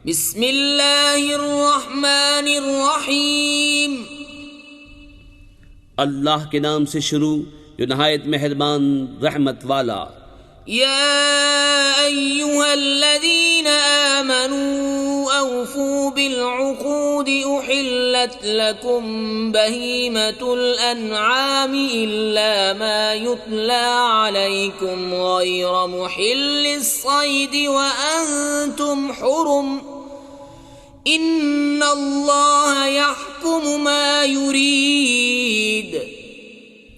بسم اللہ الرحمن الرحیم. اللہ کے نام سے شروع جو نہایت مہربان رحمت والا. یا ایہا الذین آمنوا اوفوا بالعقود احلت لکم بہیمۃ الانعام الا ما یتلی علیکم غیر محل الصید وانتم حرم ان اللہ یحکم ما یرید.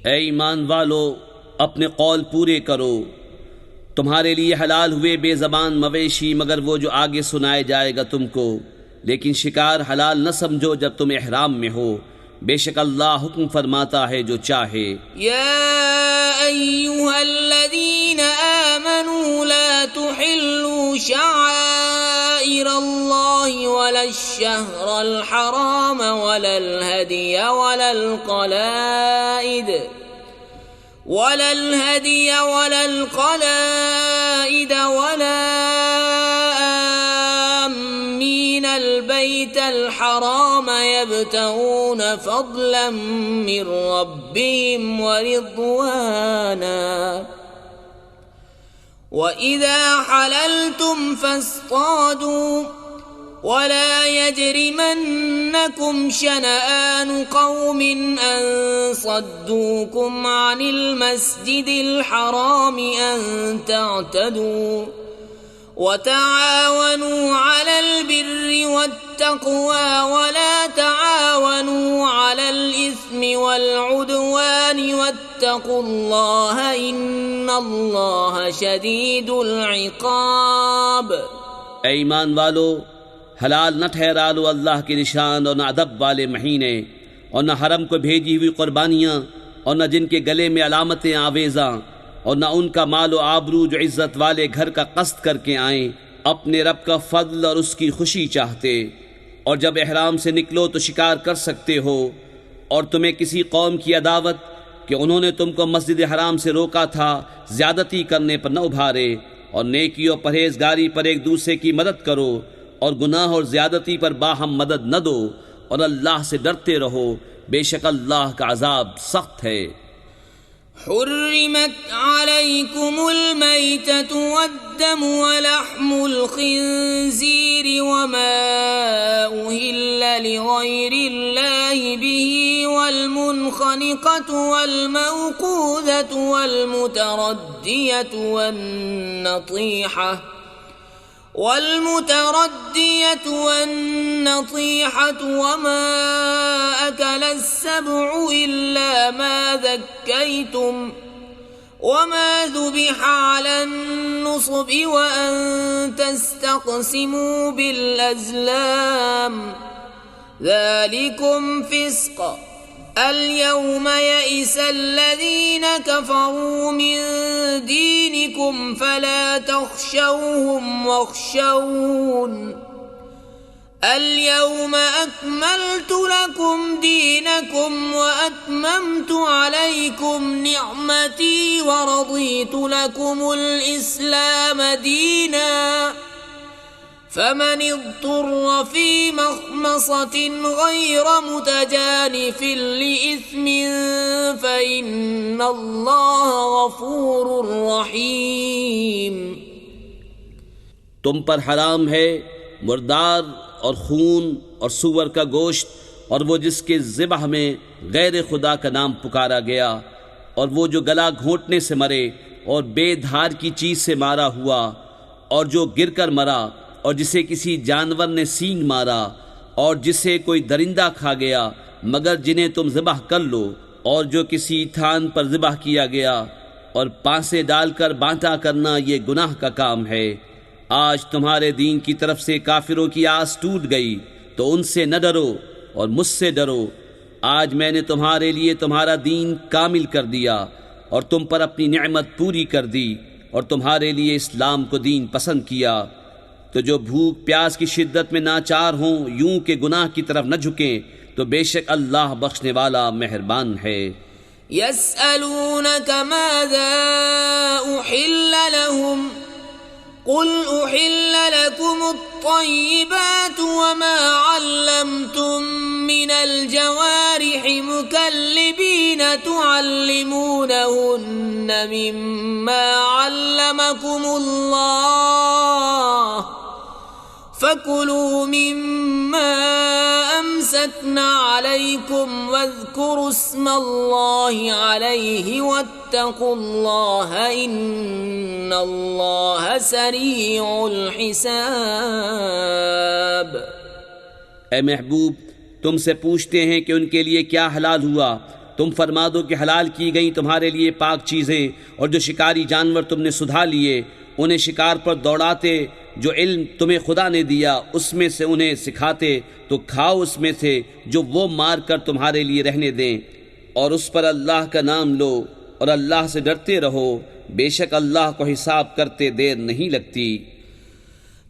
اے ایمان والو، اپنے قول پورے کرو. تمہارے لیے حلال ہوئے بے زبان مویشی مگر وہ جو آگے سنائے جائے گا تم کو، لیکن شکار حلال نہ سمجھو جب تم احرام میں ہو. بے شک اللہ حکم فرماتا ہے جو چاہے. یا ایہا الذین آمنوا لا تحلوا شعائر اللہ ولا الشہر الحرام ولا الہدی ولا القلائد ولا آمین البیت الحرام یبتغون فضلا من ربهم ورضوانا وَإِذَا حَلَلْتُمْ فَاصْطَادُوا وَلَا يَجْرِمَنَّكُمْ شَنَآنُ قَوْمٍ أَن صَدُّوكُمْ عَنِ الْمَسْجِدِ الْحَرَامِ أَن تَعْتَدُوا وَتَعَاوَنُوا عَلَى الْبِرِّ وَالتَّقْوَى وَلَا تَعَاوَنُوا عَلَى الْإِثْمِ وَالْعُدْوَانِ وَاتَّقُوا اللَّهَ إِنَّ اللَّهَ شَدِيدُ الْعِقَابِ. اے ایمان والو، حلال نہ ٹھہرا لو اللہ کے نشان اور نہ ادب والے مہینے اور نہ حرم کو بھیجی ہوئی قربانیاں اور نہ جن کے گلے میں علامتیں آویزاں اور نہ ان کا مال و آبرو جو عزت والے گھر کا قصد کر کے آئیں اپنے رب کا فضل اور اس کی خوشی چاہتے. اور جب احرام سے نکلو تو شکار کر سکتے ہو، اور تمہیں کسی قوم کی عداوت کہ انہوں نے تم کو مسجد حرام سے روکا تھا زیادتی کرنے پر نہ ابھارے. اور نیکی و پرہیزگاری پر ایک دوسرے کی مدد کرو اور گناہ اور زیادتی پر باہم مدد نہ دو، اور اللہ سے ڈرتے رہو، بے شک اللہ کا عذاب سخت ہے. حرمت عليكم الميتة والدم ولحم الخنزير وما أهل لغير الله به والمنخنقة والموقوذة والمتردية وما أكل السبع إلا ما ذكيتم وما ذبح على النصب وأن تستقسموا بالأزلام ذلكم فسق. اليوم يئس الذين كفروا من دينكم فلا تخشوهم واخشون اليوم أكملت لكم دينكم وأتممت عليكم نعمتي ورضيت لكم الإسلام دينا فمن اضطر في مخمصة غير متجانف لإثم فإن الله غفور رحيم. تم پر حرام ہے مردار اور خون اور سور کا گوشت اور وہ جس کے ذبح میں غیر خدا کا نام پکارا گیا، اور وہ جو گلا گھونٹنے سے مرے اور بے دھار کی چیز سے مارا ہوا، اور جو گر کر مرا، اور جسے کسی جانور نے سینگ مارا، اور جسے کوئی درندہ کھا گیا مگر جنہیں تم ذبح کر لو، اور جو کسی تھان پر ذبح کیا گیا، اور پانسے ڈال کر بانٹا کرنا یہ گناہ کا کام ہے. آج تمہارے دین کی طرف سے کافروں کی آس ٹوٹ گئی تو ان سے نہ ڈرو اور مجھ سے ڈرو. آج میں نے تمہارے لیے تمہارا دین کامل کر دیا اور تم پر اپنی نعمت پوری کر دی اور تمہارے لیے اسلام کو دین پسند کیا. تو جو بھوک پیاس کی شدت میں ناچار ہوں یوں کہ گناہ کی طرف نہ جھکیں تو بے شک اللہ بخشنے والا مہربان ہے. يسألونك ماذا أحل لهم قل أحل لكم الطيبات وما علمتم من الجوارح مكلبين تعلمونهن مما علمكم الله فكلوا مما أمسكنا عليكم واذكروا اسم الله عليه واتقوا الله إن الله سريع الحساب. اے محبوب، تم سے پوچھتے ہیں کہ ان کے لیے کیا حلال ہوا، تم فرما دو کہ حلال کی گئیں تمہارے لیے پاک چیزیں، اور جو شکاری جانور تم نے سدھا لیے انہیں شکار پر دوڑاتے، جو علم تمہیں خدا نے دیا اس میں سے انہیں سکھاتے، تو کھاؤ اس میں سے جو وہ مار کر تمہارے لیے رہنے دیں، اور اس پر اللہ کا نام لو اور اللہ سے ڈرتے رہو، بے شک اللہ کو حساب کرتے دیر نہیں لگتی.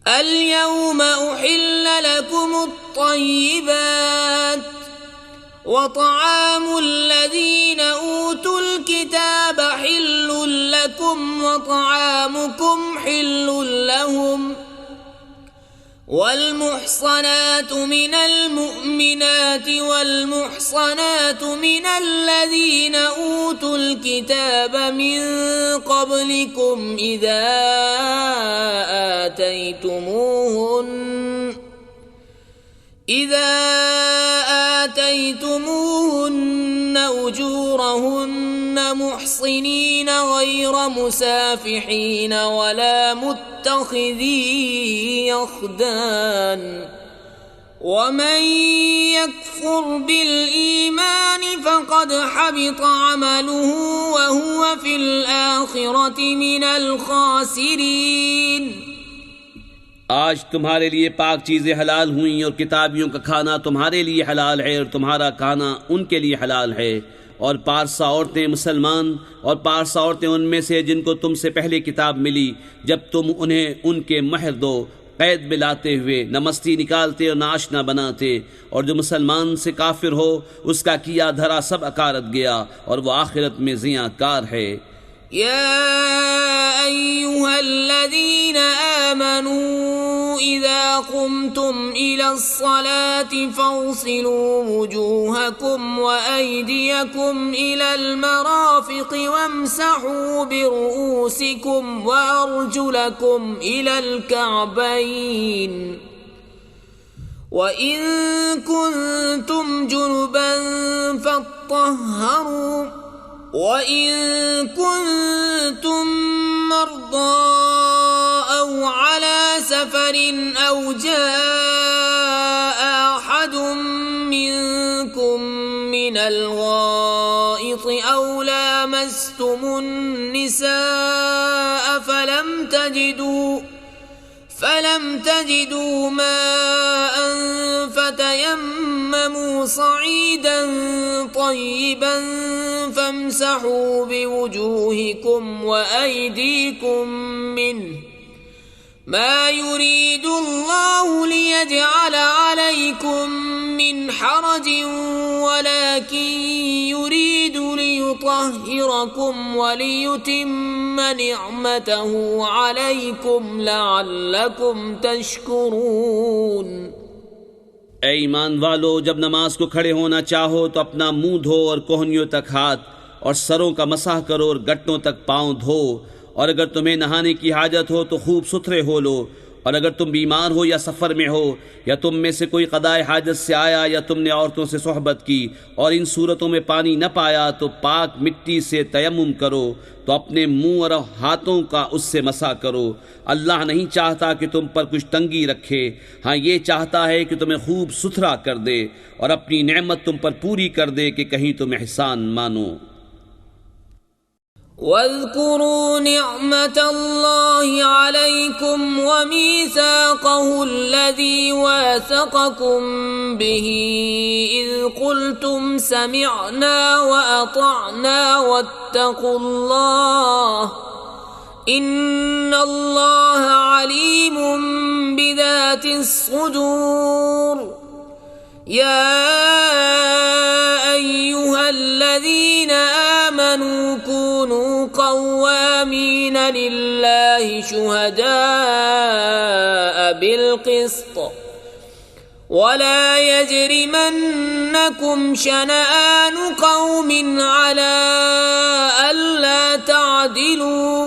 اليوم أحل لكم الطيبات وطعام الذين أوتوا الكتاب حل لكم وطعامكم حل لهم والمحصنات من المؤمنات والمحصنات من الذين أوتوا الكتاب من قبلكم إذا آتيتموهن أجورهن محصنين غير مسافحين ولا متخذي أخدان ومن يكفر بالإيمان فقد حبط عمله وهو في الآخرة من الخاسرين. آج تمہارے لیے پاک چیزیں حلال ہوئیں اور کتابیوں کا کھانا تمہارے لیے حلال ہے اور تمہارا کھانا ان کے لیے حلال ہے، اور پارسا عورتیں مسلمان اور پارسا عورتیں ان میں سے جن کو تم سے پہلے کتاب ملی، جب تم انہیں ان کے مہر دو قید میں لاتے ہوئے، نہ مستی نکالتے اور نہ آشنا بناتے، اور جو مسلمان سے کافر ہو اس کا کیا دھرا سب اکارت گیا اور وہ آخرت میں زیاں کار ہے. يا أيها الذين آمنوا إذا قمتم إلى الصلاة فاغسلوا وجوهكم وأيديكم إلى المرافق وامسحوا برؤوسكم وأرجلكم إلى الكعبين وإن كنتم جنبا فاطهروا وَإِن كُنتُم مَّرْضَىٰ أَوْ عَلَىٰ سَفَرٍ أَوْ جَاءَ أَحَدٌ مِّنكُم مِّنَ الْغَائِطِ أَوْ لَامَسْتُمُ النِّسَاءَ فَلَمْ تَجِدُوا مَاءً فَتَيَمَّمُوا صَعِيدًا طَيِّبًا فَامْسَحُوا بِوُجُوهِكُمْ وَأَيْدِيكُمْ مِنْهُ مَا يُرِيدُ اللَّهُ لِيَجْعَلَ عَلَيْكُمْ مِنْ حَرَجٍ وَلَكِنْ يُرِيدُ لِيُطَهِّرَكُمْ وَلِيُتِمَّ نِعْمَتَهُ عَلَيْكُمْ لَعَلَّكُمْ تَشْكُرُونَ. اے ایمان والو، جب نماز کو کھڑے ہونا چاہو تو اپنا منہ دھو اور کوہنیوں تک ہاتھ اور سروں کا مسح کرو اور گھٹنوں تک پاؤں دھو، اور اگر تمہیں نہانے کی حاجت ہو تو خوب ستھرے ہو لو، اور اگر تم بیمار ہو یا سفر میں ہو یا تم میں سے کوئی قضائے حاجت سے آیا یا تم نے عورتوں سے صحبت کی اور ان صورتوں میں پانی نہ پایا تو پاک مٹی سے تیمم کرو، تو اپنے منہ اور ہاتھوں کا اس سے مسح کرو. اللہ نہیں چاہتا کہ تم پر کچھ تنگی رکھے، ہاں یہ چاہتا ہے کہ تمہیں خوب ستھرا کر دے اور اپنی نعمت تم پر پوری کر دے کہ کہیں تم احسان مانو. واذكروا نعمة الله عليكم وميثاقه الذي واثقكم به إذ قلتم سمعنا وأطعنا واتقوا الله إن الله عليم بذات الصدور. يا أيها الذين آمنوا كونوا قوامين لله شهداء بالقسط ولا يجرمنكم شنآن قوم على ألا تعدلوا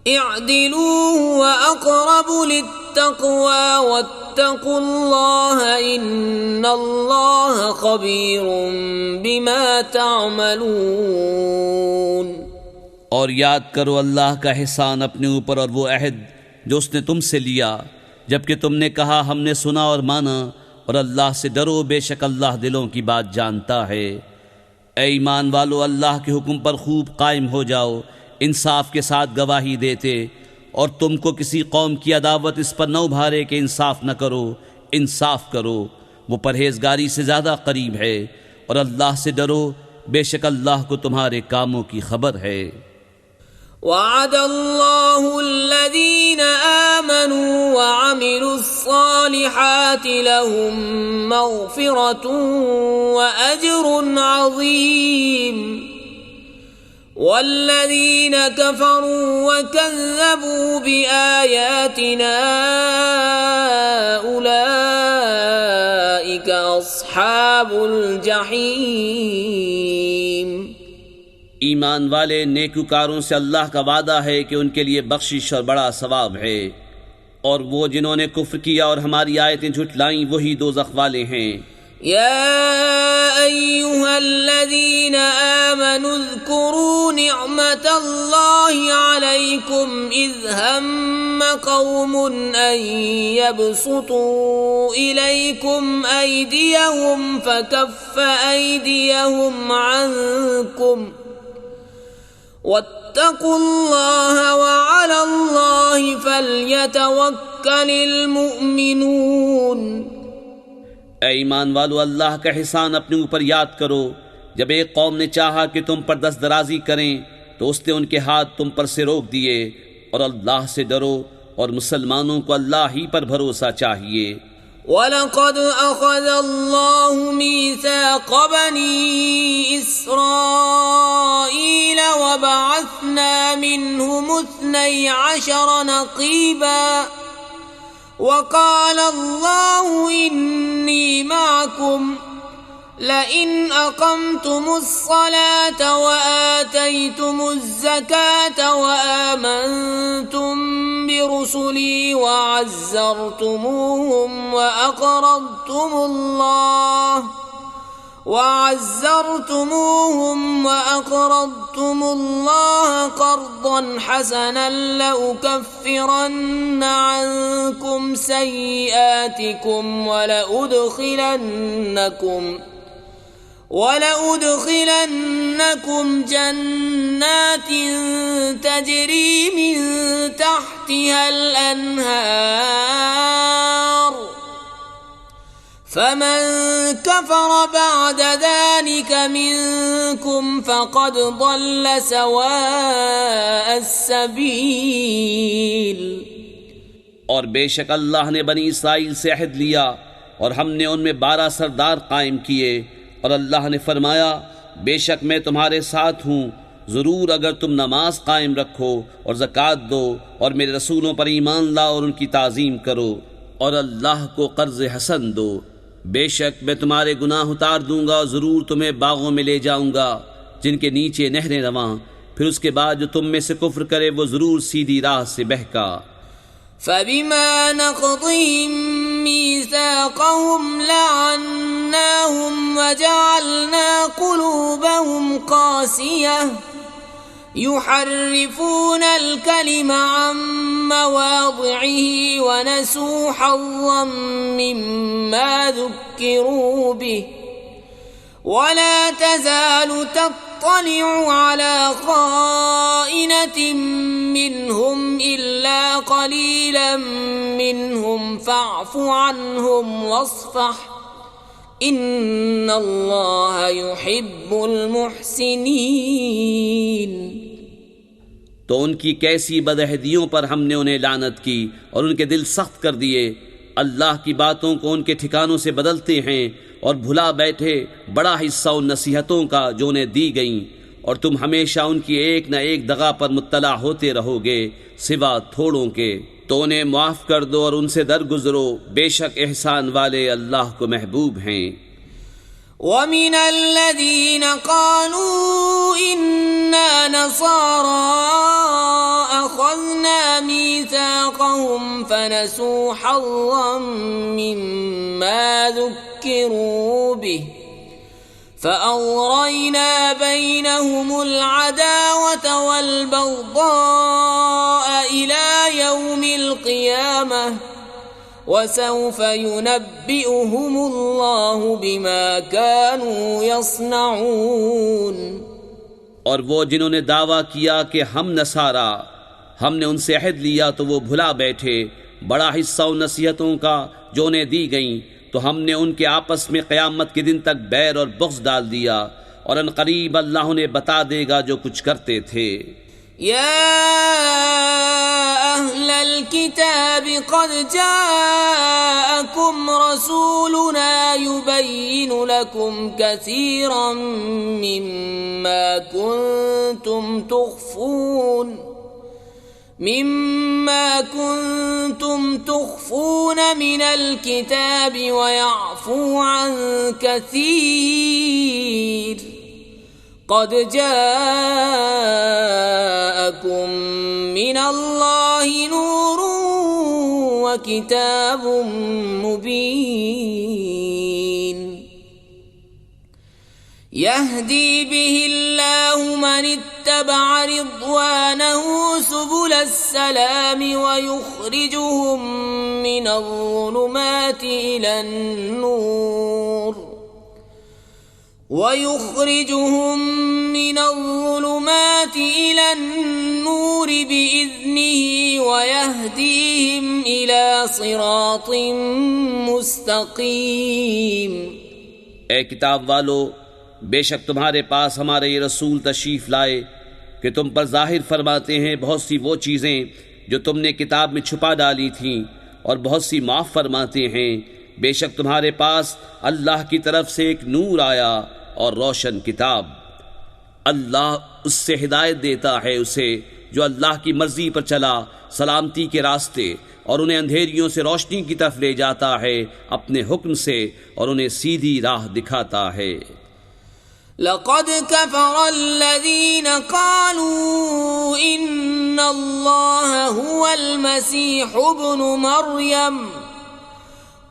اعدلوا هو أقرب للتقوى واتقوا الله إن الله خبير بما تعملون۔ اور یاد کرو اللہ کا احسان اپنے اوپر اور وہ عہد جو اس نے تم سے لیا جبکہ تم نے کہا ہم نے سنا اور مانا، اور اللہ سے ڈرو، بے شک اللہ دلوں کی بات جانتا ہے۔ اے ایمان والو، اللہ کے حکم پر خوب قائم ہو جاؤ، انصاف کے ساتھ گواہی دیتے، اور تم کو کسی قوم کی عداوت اس پر نہ ابھارے کہ انصاف نہ کرو، انصاف کرو، وہ پرہیزگاری سے زیادہ قریب ہے، اور اللہ سے ڈرو، بے شک اللہ کو تمہارے کاموں کی خبر ہے۔ وعد اللہ الذین آمنوا وعملوا الصالحات لهم مغفرة وأجر عظیم، والذین کفروا وکذبوا بآیاتنا اولئک اصحاب الجحیم۔ ایمان والے نیکوکاروں سے اللہ کا وعدہ ہے کہ ان کے لیے بخشش اور بڑا ثواب ہے، اور وہ جنہوں نے کفر کیا اور ہماری آیتیں جھٹلائیں وہی دوزخ والے ہیں۔ یا ایھا الذین آمنوا اذکروا نعمت اللہ علیکم اذ ہم قوم ان یبسطوا الیکم ایدیہم فکف ایدیہم عنکم واتقوا اللہ وعلی اللہ فلیتوکل المؤمنون۔ اے ایمان والو، اللہ کا احسان اپنے اوپر یاد کرو، جب ایک قوم نے چاہا کہ تم پر دست درازی کریں تو اس نے ان کے ہاتھ تم پر سے روک دیے، اور اللہ سے ڈرو، اور مسلمانوں کو اللہ ہی پر بھروسہ چاہیے۔ وَلَقَدْ أَخَذَ اللَّهُ مِيثَاقَ بَنِي إِسْرَائِيلَ وَبَعَثْنَا مِنْهُمُ 12 نَقِيبًا وَقَالَ اللَّهُ إِنِّي مَعَكُمْ لَئِنْ أَقَمْتُمُ الصَّلَاةَ وَآتَيْتُمُ الزَّكَاةَ وَآمَنْتُمْ بِرُسُلِي وَعَزَّرْتُمُوهُمْ وَأَقْرَضْتُمُ اللَّهَ قَرْضًا حَسَنًا لَأُكَفِّرَنَّ عَنْكُمْ سَيِّئَاتِكُمْ وَلَأُدْخِلَنَّكُمْ جَنَّاتٍ تَجْرِي مِنْ تَحْتِهَا الْأَنْهَارُ فَمَنْ كَفَرَ بَعْدَ ذَلِكَ مِنْكُمْ فَقَدْ ضَلَّ سَوَاءَ السَّبِيلِ۔ اور بے شک اللہ نے بنی اسرائیل سے عہد لیا، اور ہم نے ان میں 12 سردار قائم کیے، اور اللہ نے فرمایا بے شک میں تمہارے ساتھ ہوں، ضرور اگر تم نماز قائم رکھو اور زکوٰۃ دو اور میرے رسولوں پر ایمان لاؤ اور ان کی تعظیم کرو اور اللہ کو قرض حسن دو، بے شک میں تمہارے گناہ اتار دوں گا، اور ضرور تمہیں باغوں میں لے جاؤں گا جن کے نیچے نہریں رواں، پھر اس کے بعد جو تم میں سے کفر کرے وہ ضرور سیدھی راہ سے بہکا۔ فَبِمَا نَقْضِهِم مِّيثَاقَهُمْ لَعَنَّاهُمْ وَجَعَلْنَا قُلُوبَهُمْ قَاسِيَةً يُحَرِّفُونَ الْكَلِمَ عَن مَّوَاضِعِهِ وَنَسُوا حَظًّا مِّمَّا ذُكِّرُوا بِهِ وَلَا تَزَالُ تَطَّلِعُ عَلَى خَائِنَةٍ مِّنْهُمْ إِلَّا قَلِيلًا مِّنْهُمْ فَاعْفُ عَنْهُمْ وَاصْفَحْ إِنَّ اللَّهَ يُحِبُّ الْمُحْسِنِينَ۔ تو ان کی کیسی بدعہدیوں پر ہم نے انہیں لعنت کی اور ان کے دل سخت کر دیے، اللہ کی باتوں کو ان کے ٹھکانوں سے بدلتے ہیں اور بھلا بیٹھے بڑا حصہ ان نصیحتوں کا جو انہیں دی گئیں، اور تم ہمیشہ ان کی ایک نہ ایک دغا پر مطلع ہوتے رہو گے سوا تھوڑوں کے، تو انہیں معاف کر دو اور ان سے درگزرو، بے شک احسان والے اللہ کو محبوب ہیں۔ وَمِنَ الَّذِينَ قَالُوا إِنَّا نَصَارَىٰ أَخَذْنَا مِيثَاقَهُمْ فَنَسُوا حَظًّا مِّمَّا ذُكِّرُوا بِهِ فَأَغْرَيْنَا بَيْنَهُمُ الْعَدَاوَةَ وَالْبَغْضَاءَ إِلَىٰ يَوْمِ الْقِيَامَةِ وَسَوْفَ يُنَبِّئُهُمُ اللَّهُ بِمَا كَانُوا يَصْنَعُونَ۔ اور وہ جنہوں نے دعویٰ کیا کہ ہم نصارا، ہم نے ان سے عہد لیا تو وہ بھلا بیٹھے، بڑا حصہ ان نصیحتوں کا جو انہیں دی گئیں تو ہم نے ان کے آپس میں قیامت کے دن تک بیر اور بغض ڈال دیا، اور ان قریب اللہ انہیں بتا دے گا جو کچھ کرتے تھے۔ يا أهل الكتاب قد جاءكم رسولنا يبين لكم كثيرا مما كنتم تخفون من الكتاب ويعفو عن كثير قد جاءكم من الله نور وكتاب مبين يهدي به الله من اتبع رضوانه سبل السلام ويخرجهم من الظلمات إلى النور بإذنه ويهديهم إلى صراط مستقيم۔ اے کتاب والو، بے شک تمہارے پاس ہمارے یہ رسول تشریف لائے کہ تم پر ظاہر فرماتے ہیں بہت سی وہ چیزیں جو تم نے کتاب میں چھپا ڈالی تھیں، اور بہت سی معاف فرماتے ہیں۔ بے شک تمہارے پاس اللہ کی طرف سے ایک نور آیا اور روشن کتاب۔ اللہ اس سے ہدایت دیتا ہے اسے جو اللہ کی مرضی پر چلا سلامتی کے راستے، اور انہیں اندھیریوں سے روشنی کی طرف لے جاتا ہے اپنے حکم سے، اور انہیں سیدھی راہ دکھاتا ہے۔ لقد كفر الذين قالوا إن الله هو المسيح ابن مريم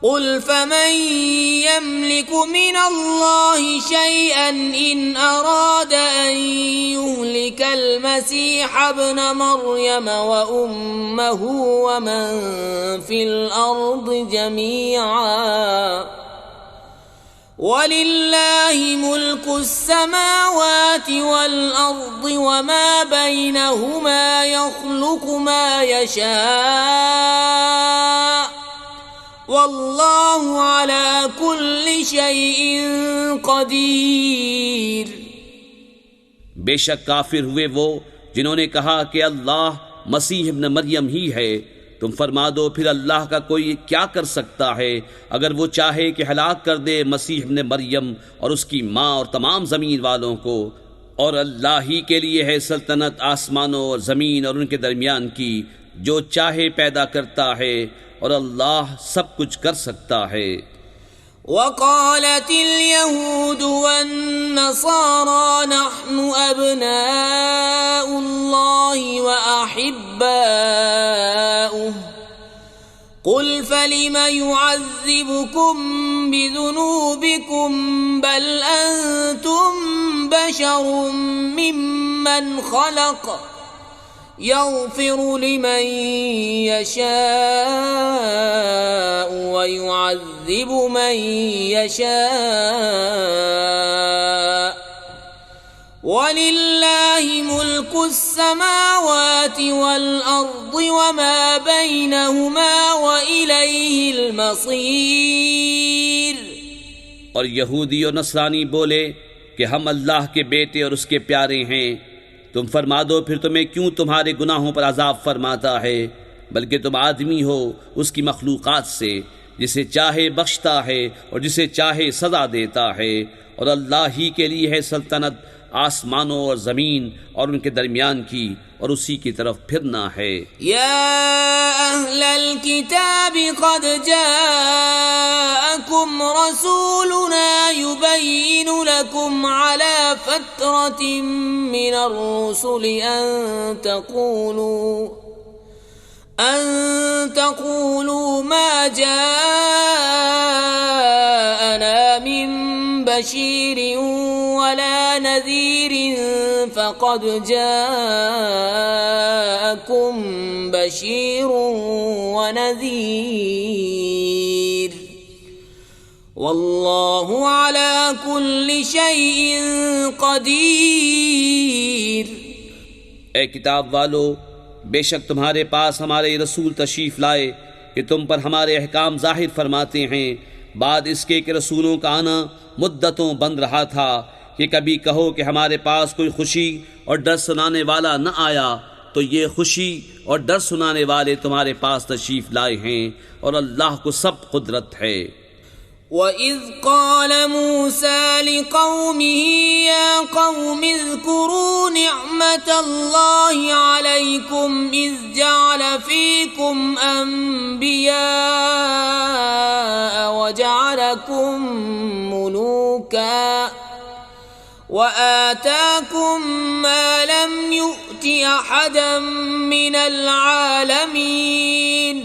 قل فمن يملك من الله شيئا إن أراد أن يهلك المسيح ابن مريم وأمه ومن في الأرض جميعا وَلِلَّهِ مُلْكُ السَّمَاوَاتِ وَالْأَرْضِ وَمَا بَيْنَهُمَا يَخْلُقُ مَا يَشَاءُ وَاللَّهُ عَلَى كُلِّ شَيْءٍ قَدِيرٌ۔ بے شک کافر ہوئے وہ جنہوں نے کہا کہ اللہ مسیح ابن مریم ہی ہے۔ تم فرما دو پھر اللہ کا کوئی کیا کر سکتا ہے اگر وہ چاہے کہ ہلاک کر دے مسیح ابن مریم اور اس کی ماں اور تمام زمین والوں کو، اور اللہ ہی کے لیے ہے سلطنت آسمانوں اور زمین اور ان کے درمیان کی، جو چاہے پیدا کرتا ہے، اور اللہ سب کچھ کر سکتا ہے۔ وقالت اليهود والنصارى نحن أبناء الله وأحباؤه قل فلم يعذبكم بذنوبكم بل أنتم بشر ممن خلق يغفر لمن يشاء ويعذب من يشاء ولله ملك السماوات والأرض وما بينهما وإليه المصير۔ اور یہودی اور نصرانی بولے کہ ہم اللہ کے بیٹے اور اس کے پیارے ہیں۔ تم فرما دو پھر تمہیں کیوں تمہارے گناہوں پر عذاب فرماتا ہے، بلکہ تم آدمی ہو اس کی مخلوقات سے، جسے چاہے بخشتا ہے اور جسے چاہے سزا دیتا ہے، اور اللہ ہی کے لیے ہے سلطنت آسمانوں اور زمین اور ان کے درمیان کی، اور اسی کی طرف پھرنا ہے۔ يا أهل الكتاب قد جاءكم رسولنا يبين لكم على فترة من الرسل أن تقولوا ما جاءنا من بشير ولا نذير فقد جاءكم بشير ونذير والله على كل شيء قدير۔ اے کتاب والو، بے شک تمہارے پاس ہمارے رسول تشریف لائے کہ تم پر ہمارے احکام ظاہر فرماتے ہیں، بعد اس کے کہ رسولوں کا آنا مدتوں بند رہا تھا، کہ کبھی کہو کہ ہمارے پاس کوئی خوشی اور ڈر سنانے والا نہ آیا، تو یہ خوشی اور ڈر سنانے والے تمہارے پاس تشریف لائے ہیں، اور اللہ کو سب قدرت ہے۔ وَإِذْ قَالَ مُوسَى لِقَوْمِهِ يَا قَوْمِ اذْكُرُوا نِعْمَةَ اللَّهِ عَلَيْكُمْ إِذْ جَعَلَ فِيكُمْ أَنْبِيَاءَ وَجَعَلَكُمْ مُلُوكًا وَآتَاكُمْ مَا لَمْ يُؤْتِ أَحَدًا مِنَ الْعَالَمِينَ۔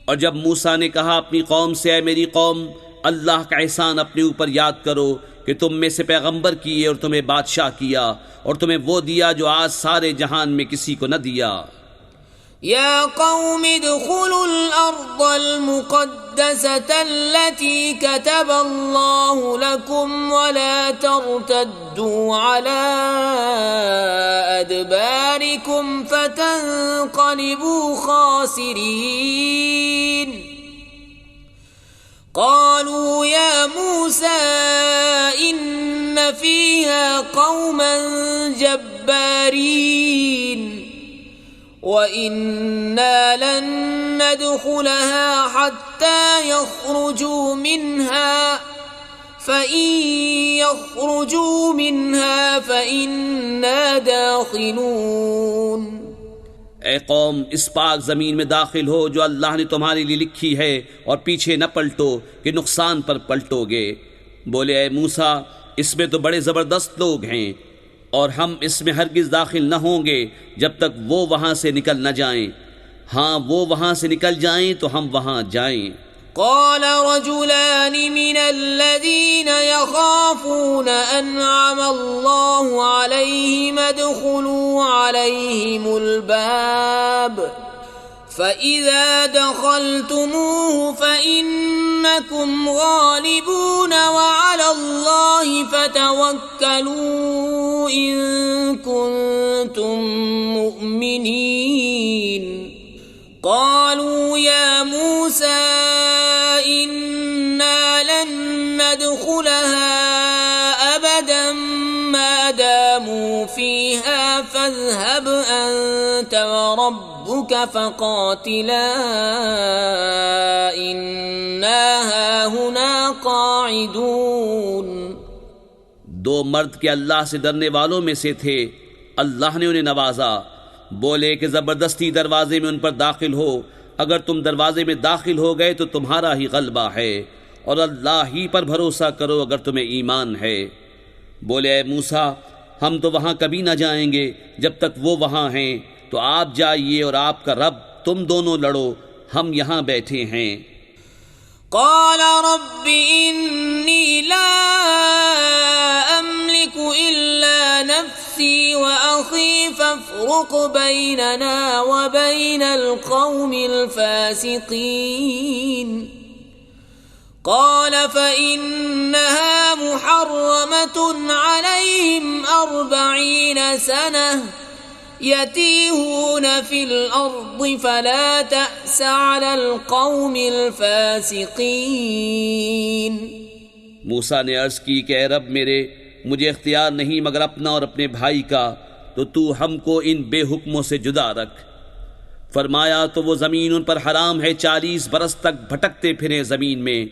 اور جب موسیٰ نے کہا اپنی قوم سے، اے میری قوم، اللہ کا احسان اپنے اوپر یاد کرو کہ تم میں سے پیغمبر کیے اور تمہیں بادشاہ کیا، اور تمہیں وہ دیا جو آج سارے جہان میں کسی کو نہ دیا۔ یا قوم ادخلوا الارض المقدسة التي كتب الله لكم ولا ترتدوا على ادباركم فتنقلبوا خاسرين۔ قالوا يا موسى إن فيها قوما جبارين وَإِنَّا لَن نَّدْخُلَهَا حَتَّى يَخْرُجُوا مِنْهَا فَإِن يَخْرُجُوا مِنْهَا فَإِنَّا دَاخِلُونَ۔ اے قوم، اس پاک زمین میں داخل ہو جو اللہ نے تمہارے لیے لکھی ہے، اور پیچھے نہ پلٹو کہ نقصان پر پلٹو گے۔ بولے اے موسیٰ، اس میں تو بڑے زبردست لوگ ہیں، اور ہم اس میں ہرگز داخل نہ ہوں گے جب تک وہ وہاں سے نکل نہ جائیں، ہاں وہ وہاں سے نکل جائیں تو ہم وہاں جائیں۔ قال رجلان من الذين يخافون أنعم الله عليهم ادخلوا عليهم الباب فإذا دخلتموه فإنكم غالبون وعلى الله فتوكلوا إن كنتم مؤمنين۔ قالوا يا موسى إنا لن ندخلها أبدا ما داموا فيها فاذهب أنت وربك فقاتلا إنا هاهنا قاعدون۔ دو مرد کے اللہ سے ڈرنے والوں میں سے تھے، اللہ نے انہیں نوازا۔ بولے کہ زبردستی دروازے میں ان پر داخل ہو، اگر تم دروازے میں داخل ہو گئے تو تمہارا ہی غلبہ ہے، اور اللہ ہی پر بھروسہ کرو اگر تمہیں ایمان ہے۔ بولے اے موسیٰ، ہم تو وہاں کبھی نہ جائیں گے جب تک وہ وہاں ہیں، تو آپ جائیے اور آپ کا رب، تم دونوں لڑو، ہم یہاں بیٹھے ہیں۔ قال رب إني لا أملك إلا نفسي وأخي فافرق بيننا وبين القوم الفاسقين۔ قال فإنها محرمة عليهم 40 سنة يتيهون في الأرض فلا تأس على القوم الفاسقين۔ موسیٰ نے عرض کی کہ اے رب میرے، مجھے اختیار نہیں مگر اپنا اور اپنے بھائی کا، تو تو ہم کو ان بے حکموں سے جدا رکھ۔ فرمایا تو وہ زمین ان پر حرام ہے، 40 برس تک بھٹکتے پھریں زمین میں،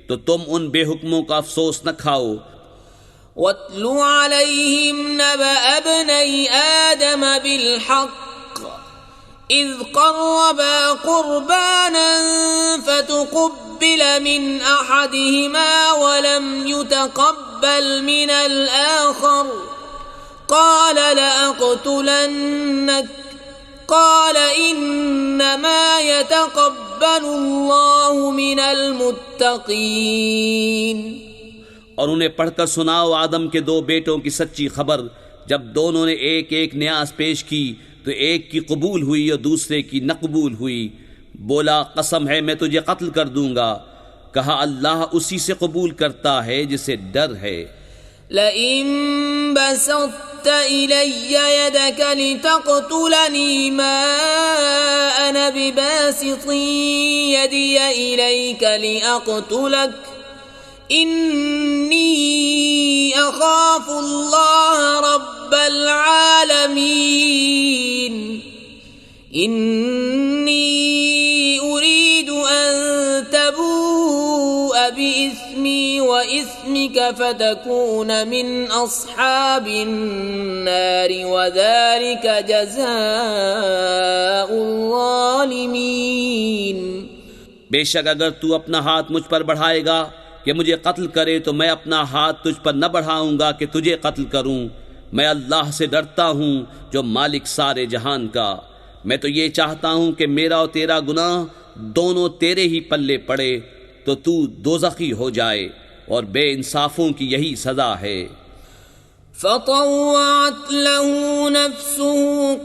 تو تم ان بے حکموں کا افسوس نہ کھاؤ۔ واتل عليهم نبأ ابني آدم بالحق إذ قربا قربانا فتقبل من أحدهما ولم يتقبل من الآخر قال لأقتلنك قال إنما يتقبل الله من المتقين۔ اور انہیں پڑھ کر سناؤ آدم کے دو بیٹوں کی سچی خبر، جب دونوں نے ایک ایک نیاز پیش کی تو ایک کی قبول ہوئی اور دوسرے کی نہ قبول ہوئی۔ بولا قسم ہے میں تجھے قتل کر دوں گا، کہا اللہ اسی سے قبول کرتا ہے جسے ڈر ہے۔ لئن بسطت إلي يدك لتقتلني ما أنا بباسط يدي إليك لأقتلك إني أخاف الله رب العالمين إني أريد أن تبوء بإثمي وإثمك فتكون من أصحاب النار وذلك جزاء الظالمين۔ بے شک اگر تو اپنا ہاتھ مجھ پر بڑھائے گا کہ مجھے قتل کرے تو میں اپنا ہاتھ تجھ پر نہ بڑھاؤں گا کہ تجھے قتل کروں۔ میں اللہ سے ڈرتا ہوں جو مالک سارے جہان کا۔ میں تو یہ چاہتا ہوں کہ میرا اور تیرا گناہ دونوں تیرے ہی پلے پڑے تو دوزخی ہو جائے، اور بے انصافوں کی یہی سزا ہے۔ فطوعت له نفسه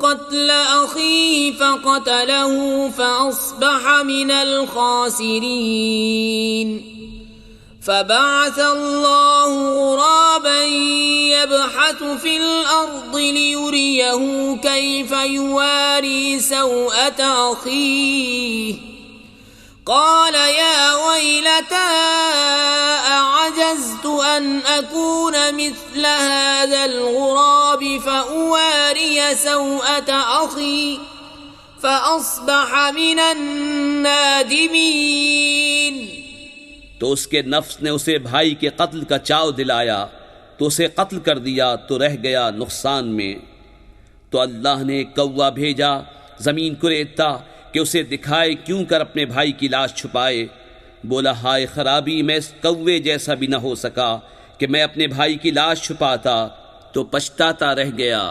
قتل أخيه فقتله فأصبح من الخاسرين۔ فبعث الله غرابا يبحث في الأرض ليريه كيف يواري سوءة أخيه قال يا ويلتى أعجزت أن أكون مثل هذا الغراب فأواري سوءة أخي فأصبح من النادمين۔ تو اس کے نفس نے اسے بھائی کے قتل کا چاو دلایا تو اسے قتل کر دیا تو رہ گیا نقصان میں۔ تو اللہ نے ایک کوا بھیجا زمین کو ریتتا کہ اسے دکھائے کیوں کر اپنے بھائی کی لاش چھپائے۔ بولا ہائے خرابی، میں اس کوے جیسا بھی نہ ہو سکا کہ میں اپنے بھائی کی لاش چھپاتا، تو پچھتاتا رہ گیا۔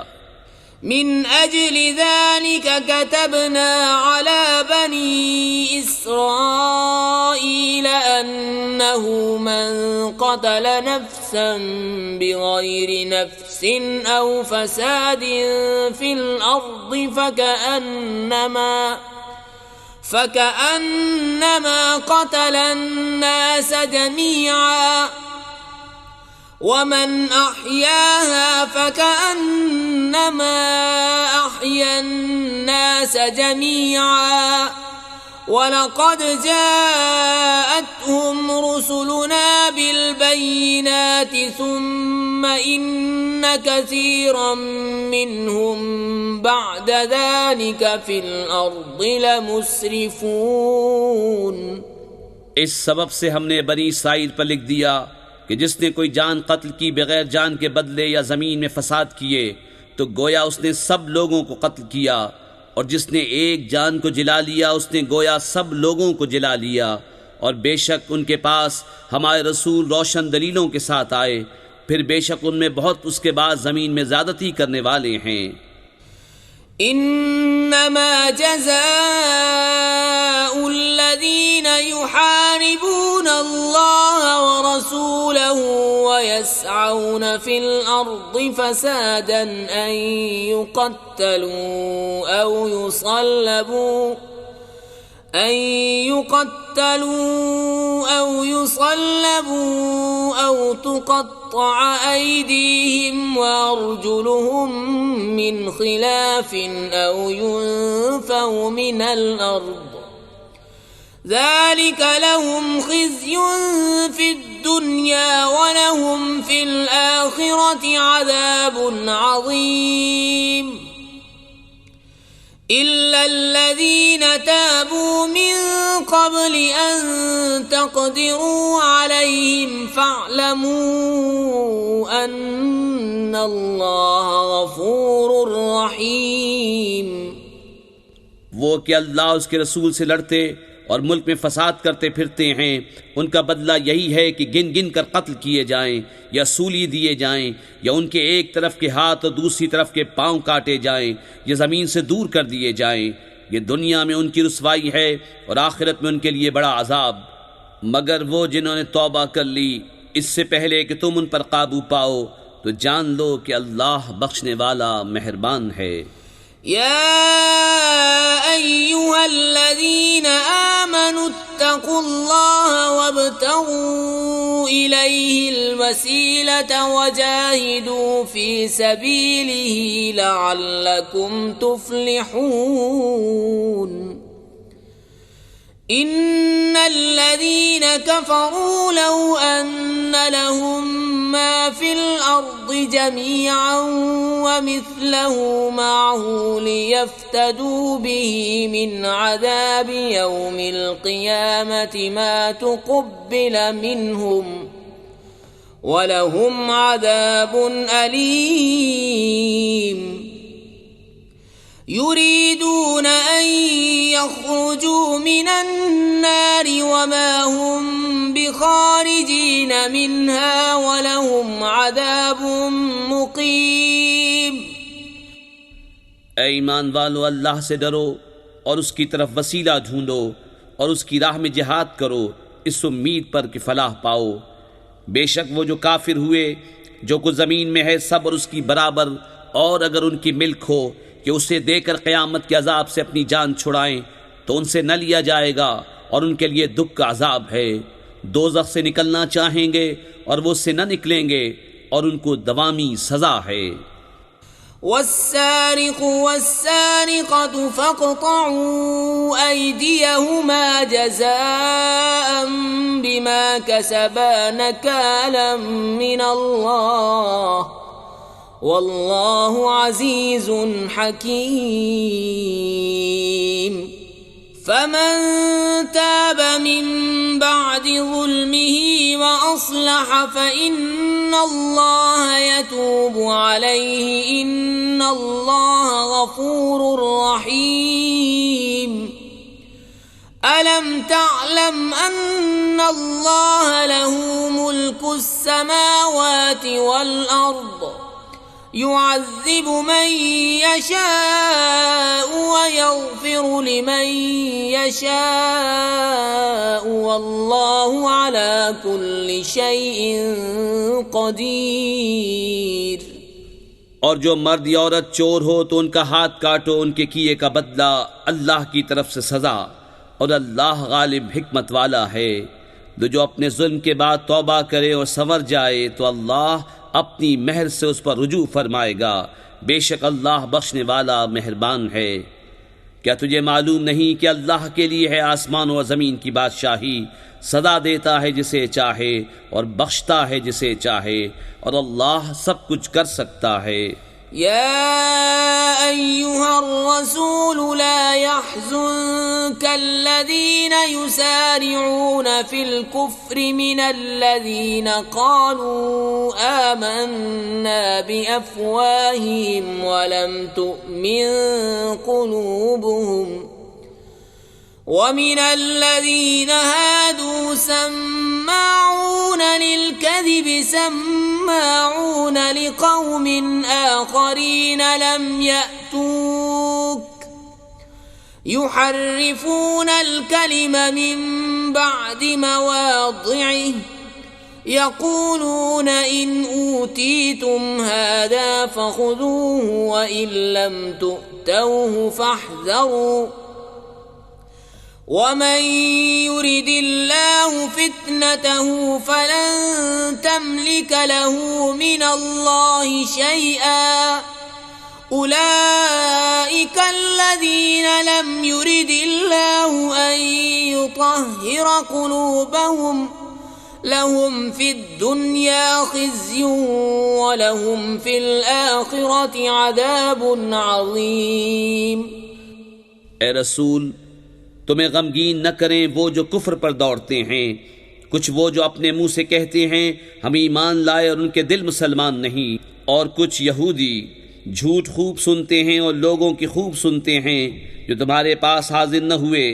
من اجل ذلك كتبنا على بني اسرائيل انه من قتل نفسا بغير نفس او فساد في الارض فكأنما قتل الناس جميعا ومن أحياها فكأنما أحيا الناس جميعا وَلَقَدْ جَاءَتْهُمْ رُسُلُنَا بِالْبَيِّنَاتِ ثُمَّ إِنَّ كَثِيرًا مِّنْهُمْ بَعْدَ ذَلِكَ فِي الْأَرْضِ لَمُسْرِفُونَ۔ اس سبب سے ہم نے بنی اسرائیل پر لکھ دیا کہ جس نے کوئی جان قتل کی بغیر جان کے بدلے یا زمین میں فساد کیے تو گویا اس نے سب لوگوں کو قتل کیا، اور جس نے ایک جان کو جلا لیا اس نے گویا سب لوگوں کو جلا لیا، اور بے شک ان کے پاس ہمارے رسول روشن دلیلوں کے ساتھ آئے، پھر بے شک ان میں بہت اس کے بعد زمین میں زیادتی کرنے والے ہیں۔ انما جزاء الذين يحاربون الله ورسوله ويسعون في الأرض فسادا أن يقتلوا أو يصلبوا أو تقطع أيديهم وأرجلهم من خلاف أو ينفوا من الأرض ذلك لهم خزي في الدنيا ولهم في الآخرة عذاب عظيم۔ إلا الذين تابوا من قبل أن تقدروا عليهم فاعلموا أن الله غفور رحيم۔ وہ کہ اللہ اس کے رسول سے لڑتے اور ملک میں فساد کرتے پھرتے ہیں، ان کا بدلہ یہی ہے کہ گن گن کر قتل کیے جائیں یا سولی دیے جائیں، یا ان کے ایک طرف کے ہاتھ اور دوسری طرف کے پاؤں کاٹے جائیں، یا زمین سے دور کر دیے جائیں۔ یہ دنیا میں ان کی رسوائی ہے اور آخرت میں ان کے لیے بڑا عذاب۔ مگر وہ جنہوں نے توبہ کر لی اس سے پہلے کہ تم ان پر قابو پاؤ، تو جان لو کہ اللہ بخشنے والا مہربان ہے۔ يا أيها الذين آمنوا اتقوا الله وابتغوا إليه الوسيلة وجاهدوا في سبيله لعلكم تفلحون۔ إن الذين كفروا لو أن لهم ما في الأرض جميعا ومثله معه ليفتدوا به من عذاب يوم القيامة ما تقبل منهم ولهم عذاب أليم۔ يريدون أن يخرجوا من النار وما هم بخارجين منها ولهم عذاب مقيم۔ اے ایمان والو، اللہ سے ڈرو اور اس کی طرف وسیلہ ڈھونڈو اور اس کی راہ میں جہاد کرو، اس امید پر کہ فلاح پاؤ۔ بے شک وہ جو کافر ہوئے جو کچھ زمین میں ہے سب اور اس کی برابر، اور اگر ان کی ملک ہو کہ اسے دے کر قیامت کے عذاب سے اپنی جان چھڑائیں تو ان سے نہ لیا جائے گا، اور ان کے لیے دکھ کا عذاب ہے۔ دوزخ سے نکلنا چاہیں گے اور وہ اس سے نہ نکلیں گے، اور ان کو دوامی سزا ہے۔ والسارق والسارقة فاقطعوا أيديهما جزاء بما كسبا نكالا من الله واللہ عزیز حکیم۔ فمن تاب من بعد ظلمه وأصلح فإن اللہ يتوب علیہ ان اللہ غفور رحیم۔ ألم تعلم أن الله له ملك السماوات والأرض يعذب من يشاء ويغفر لمن يشاء والله على كل شيء قدير۔ اور جو مرد یا عورت چور ہو تو ان کا ہاتھ کاٹو، ان کے کیے کا بدلہ اللہ کی طرف سے سزا، اور اللہ غالب حکمت والا ہے۔ جو اپنے ظلم کے بعد توبہ کرے اور سنور جائے تو اللہ اپنی مہر سے اس پر رجوع فرمائے گا، بے شک اللہ بخشنے والا مہربان ہے۔ کیا تجھے معلوم نہیں کہ اللہ کے لیے ہے آسمان و زمین کی بادشاہی، سزا دیتا ہے جسے چاہے اور بخشتا ہے جسے چاہے، اور اللہ سب کچھ کر سکتا ہے۔ يا أيها الرسول لا يحزنك الذين يسارعون في الكفر من الذين قالوا آمنا بأفواههم ولم تؤمن قلوبهم ومن الذين هادوا سماعون للكذب سماعون لقوم آخرين لم يأتوك يحرفون الكلم من بعد مواضعه يقولون إن أوتيتم هذا فخذوه وإن لم تؤتوه فاحذروا ومن يرد الله فتنته فلن تملك له من الله شيئا أولئك الذين لم يرد الله أن يطهر قلوبهم لهم في الدنيا خزي ولهم في الآخرة عذاب عظيم۔ اے رسول تمہیں غمگین نہ کریں وہ جو کفر پر دوڑتے ہیں، کچھ وہ جو اپنے منہ سے کہتے ہیں ہم ایمان لائے اور ان کے دل مسلمان نہیں، اور کچھ یہودی جھوٹ خوب سنتے ہیں اور لوگوں کی خوب سنتے ہیں جو تمہارے پاس حاضر نہ ہوئے،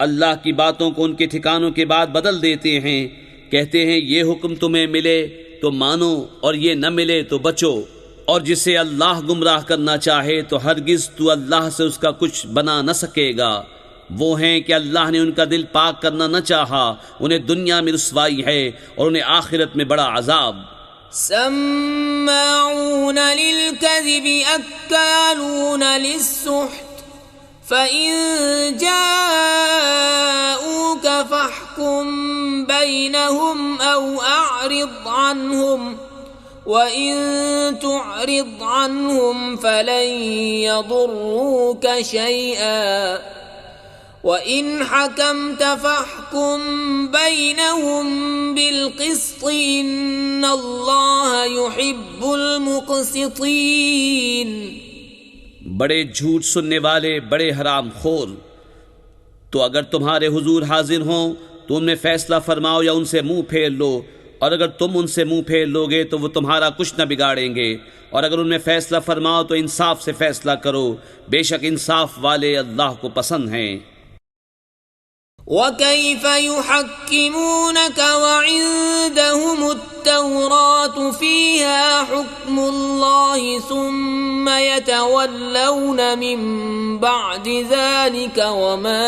اللہ کی باتوں کو ان کے ٹھکانوں کے بعد بدل دیتے ہیں، کہتے ہیں یہ حکم تمہیں ملے تو مانو اور یہ نہ ملے تو بچو، اور جسے اللہ گمراہ کرنا چاہے تو ہرگز تو اللہ سے اس کا کچھ بنا نہ سکے گا۔ وہ ہیں کہ اللہ نے ان کا دل پاک کرنا نہ چاہا، انہیں دنیا میں رسوائی ہے اور انہیں آخرت میں بڑا عذاب۔ سماعون للكذب أكالون للسحت فإن جاءوك فاحكم بينهم أو أعرض عنهم وَإِن تُعْرِضْ عَنْهُمْ فَلَن يَضُرُّوكَ شَيْئًا وَإِنْ حَكَمْتَ فَاحْكُم بَيْنَهُم بِالْقِسْطِ إِنَّ اللَّهَ يُحِبُّ الْمُقْسِطِينَ۔ بڑے جھوٹ سننے والے، بڑے حرام خور، تو اگر تمہارے حضور حاضر ہوں تو ان میں فیصلہ فرماؤ یا ان سے منہ پھیر لو، اور اگر تم ان سے منہ پھیر لوگے تو وہ تمہارا کچھ نہ بگاڑیں گے، اور اگر ان میں فیصلہ فرماؤ تو انصاف سے فیصلہ کرو، بے شک انصاف والے اللہ کو پسند ہیں۔ وَكَيْفَ يُحَكِّمُونَكَ وَعِندَهُمُ التَّوْرَاةُ فِيهَا حُكْمُ اللَّهِ ثُمَّ يَتَوَلَّوْنَ مِن بَعْدِ ذَلِكَ وَمَا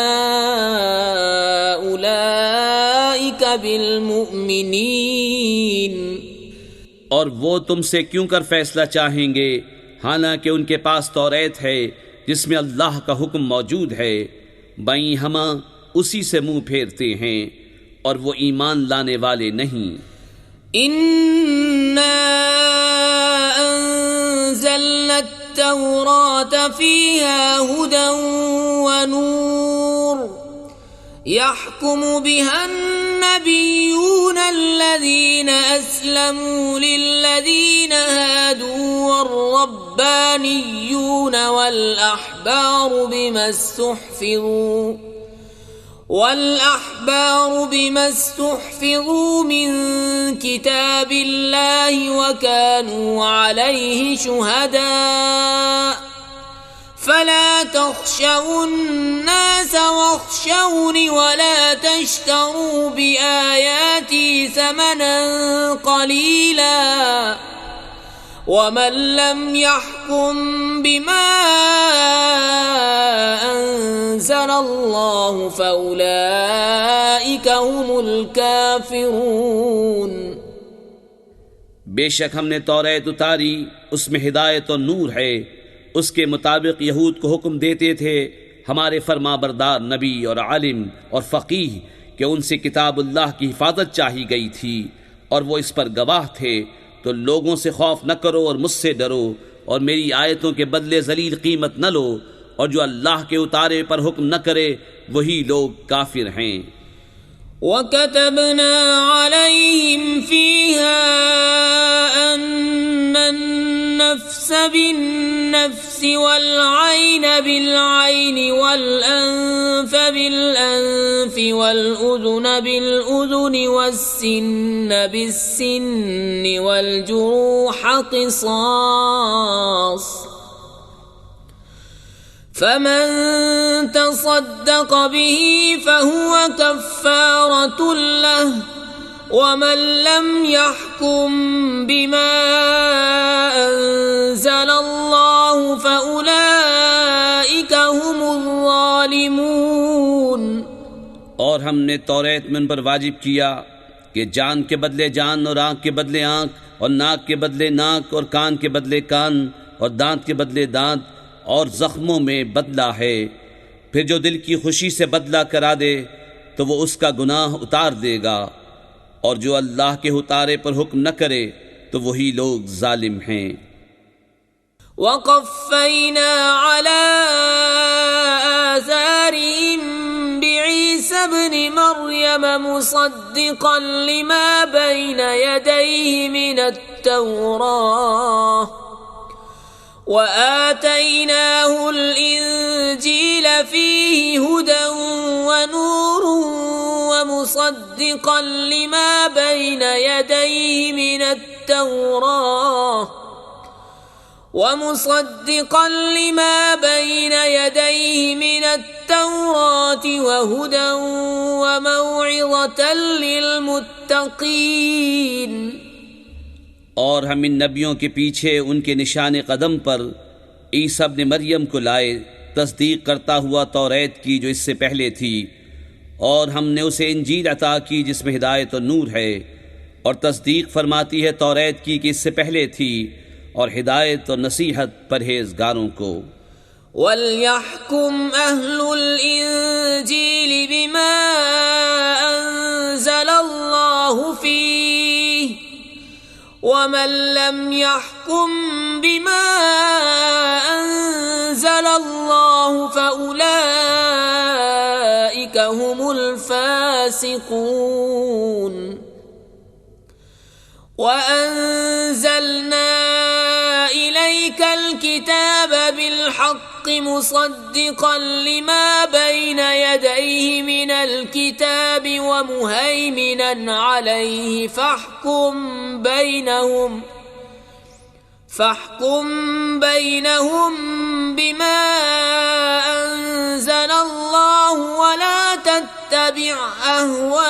أُولَئِكَ بِالْمُؤْمِنِينَ۔ اور وہ تم سے کیوں کر فیصلہ چاہیں گے حالانکہ ان کے پاس توریت ہے جس میں اللہ کا حکم موجود ہے، بائیں ہمہ اسی سے منہ پھیرتے ہیں اور وہ ایمان لانے والے نہیں۔ اِنَّا أَنزَلْنَا التَّوْرَاةَ فِيهَا هُدًى وَنُورٌ يَحْكُمُ بِهَا النَّبِيُّونَ الَّذِينَ أَسْلَمُوا لِلَّذِينَ هَادُوا وَالرَّبَّانِيُّونَ وَالْأَحْبَارُ بِمَا اسْتُحْفِظُوا مِنْ كِتَابِ اللَّهِ وَكَانُوا عَلَيْهِ شُهَدَاءَ فَلَا تَخْشَوُا النَّاسَ وَاخْشَوْنِ وَلَا تَشْتَرُوا بِآيَاتِي ثَمَنًا قَلِيلًا وَمَن لَّمْ يَحْكُم بِمَا أَنزَلَ اللَّهُ فَأُولَئِكَ هُمُ الْكَافِرُونَ۔ بے شک ہم نے توریت اتاری، اس میں ہدایت اور نور ہے، اس کے مطابق یہود کو حکم دیتے تھے ہمارے فرما بردار نبی اور عالم اور فقیہ کہ ان سے کتاب اللہ کی حفاظت چاہی گئی تھی اور وہ اس پر گواہ تھے، تو لوگوں سے خوف نہ کرو اور مجھ سے ڈرو، اور میری آیتوں کے بدلے ذلیل قیمت نہ لو، اور جو اللہ کے اتارے پر حکم نہ کرے وہی لوگ کافر ہیں۔ وَكَتَبْنَا عَلَيْهِمْ فِيهَا أَنَّ النَّفْسَ بِالنَّفْسِ وَالْعَيْنَ بِالْعَيْنِ وَالْأَنفَ بِالْأَنفِ وَالْأُذُنَ بِالْأُذُنِ وَالسِّنَّ بِالسِّنِّ وَالْجُرُوحَ قِصَاصٌ فَمَن تَصَدَّقَ بِهِ فَهُوَ كَفَّارَةٌ لَّهُ وَمَن لَّمْ يَحْكُم بِمَا أَنزَلَ اللَّهُ فَأُولَئِكَ هُمُ الظَّالِمُونَ۔ اور ہم نے توریت میں ان پر واجب کیا کہ جان کے بدلے جان اور آنکھ کے بدلے آنکھ اور ناک کے بدلے ناک اور کان کے بدلے کان اور دانت کے بدلے دانت، اور زخموں میں بدلہ ہے، پھر جو دل کی خوشی سے بدلہ کرا دے تو وہ اس کا گناہ اتار دے گا، اور جو اللہ کے اتارے پر حکم نہ کرے تو وہی لوگ ظالم ہیں۔ وَقَفَّيْنَا عَلَىٰ آثَارِهِم بِعِيسَى ابْنِ مَرْيَمَ مُصَدِّقًا لِّمَا بَيْنَ يَدَيْهِ مِنَ التَّوْرَاةِ وآتيناه الإنجيل فيه هدى ونور ومصدقا لما بين يديه من التوراة وهدى وموعظة للمتقين. اور ہم ان نبیوں کے پیچھے ان کے نشان قدم پر عیسیٰ ابن مریم کو لائے، تصدیق کرتا ہوا توریت کی جو اس سے پہلے تھی، اور ہم نے اسے انجیل عطا کی جس میں ہدایت و نور ہے، اور تصدیق فرماتی ہے توریت کی کہ اس سے پہلے تھی، اور ہدایت اور نصیحت پرہیزگاروں کو. وَلْيَحْكُمْ أَهْلُ الْإِنجِيلِ بِمَا أَنزَلَ اللَّهُ فِيهِ وَمَن لَّمْ يَحْكُم بِمَا أَنزَلَ اللَّهُ فَأُولَئِكَ هُمُ الْفَاسِقُونَ. وَأَنزَلْنَا إِلَيْكَ الْكِتَابَ بِالْحَقِّ مُصَدِّقًا لِمَا بَيْنَ يَدَيْهِ مِنَ الْكِتَابِ وَمُهَيْمِنًا عَلَيْهِ فَاحْكُم بَيْنَهُم بِمَا أَنزَلَ اللَّهُ وَلَا تَتَّبِعْ أَهْوَاءَهُمْ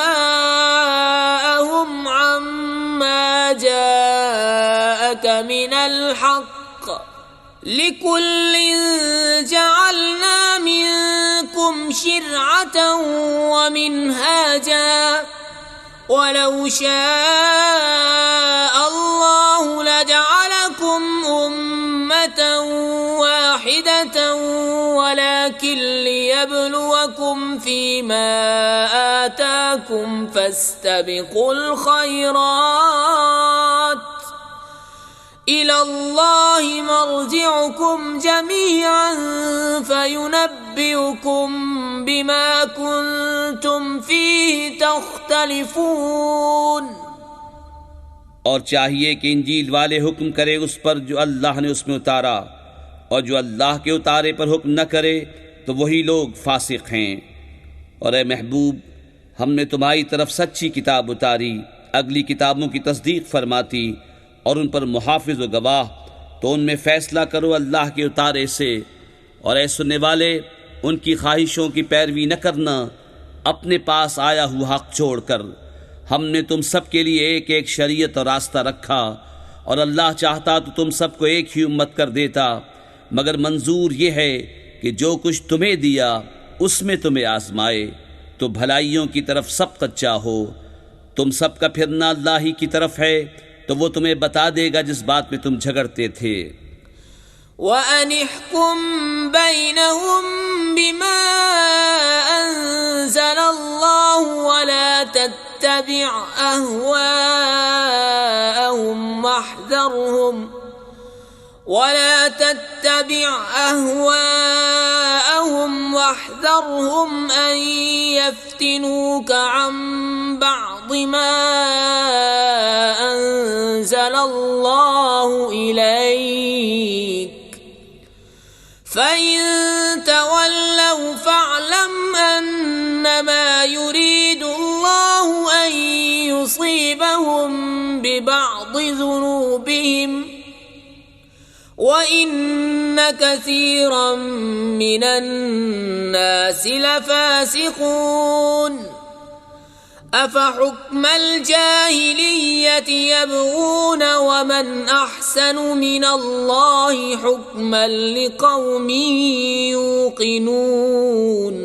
عَمَّا جَاءَكَ مِنَ الْحَقِّ لِكُلٍّ جَعَلْنَا مِنكُمْ شِرْعَةً وَمِنْهَاجًا وَلَوْ شَاءَ اللَّهُ لَجَعَلَكُمْ أُمَّةً وَاحِدَةً وَلَكِنْ لِيَبْلُوَكُمْ فِيمَا آتَاكُمْ فَاسْتَبِقُوا الْخَيْرَاتِ إِلَى اللَّهِ مَرْجِعُكُمْ جَمِيعًا فَيُنَبِّئُكُم بِمَا كُنتُمْ فِيهِ تَخْتَلِفُونَ. اور چاہیے کہ انجیل والے حکم کرے اس پر جو اللہ نے اس میں اتارا، اور جو اللہ کے اتارے پر حکم نہ کرے تو وہی لوگ فاسق ہیں. اور اے محبوب، ہم نے تمہاری طرف سچی کتاب اتاری، اگلی کتابوں کی تصدیق فرماتی اور ان پر محافظ و گواہ، تو ان میں فیصلہ کرو اللہ کے اتارے سے. اور اے سننے والے، ان کی خواہشوں کی پیروی نہ کرنا اپنے پاس آیا ہوا حق چھوڑ کر. ہم نے تم سب کے لیے ایک ایک شریعت اور راستہ رکھا، اور اللہ چاہتا تو تم سب کو ایک ہی امت کر دیتا، مگر منظور یہ ہے کہ جو کچھ تمہیں دیا اس میں تمہیں آزمائے، تو بھلائیوں کی طرف سب سچا ہو. تم سب کا پھرنا اللہ ہی کی طرف ہے، تو وہ تمہیں بتا دے گا جس بات میں تم جھگڑتے تھے. وَأَنِ احْكُم بَيْنَهُم بِمَا أَنزَلَ اللَّهُ وَلَا تَتَّبِعْ أَهْوَاءَهُمْ وَاحْذَرْهُمْ أَن يَفْتِنُوكَ عَن بَعْضِ مَا أَنزَلَ اللَّهُ إِلَيْكَ فَإِن تَوَلَّوْا فَاعْلَمْ أَنَّمَا يُرِيدُ اللَّهُ أَن يُصِيبَهُم بِبَعْضِ ذُنُوبِهِمْ وَإِنَّ كَثِيرًا مِّنَ النَّاسِ لَفَاسِقُونَ. أَفَحُكْمَ الْجَاهِلِيَّةِ يَبْغُونَ وَمَنْ أَحْسَنُ مِنَ اللَّهِ حُكْمًا لِقَوْمٍ يُوقِنُونَ.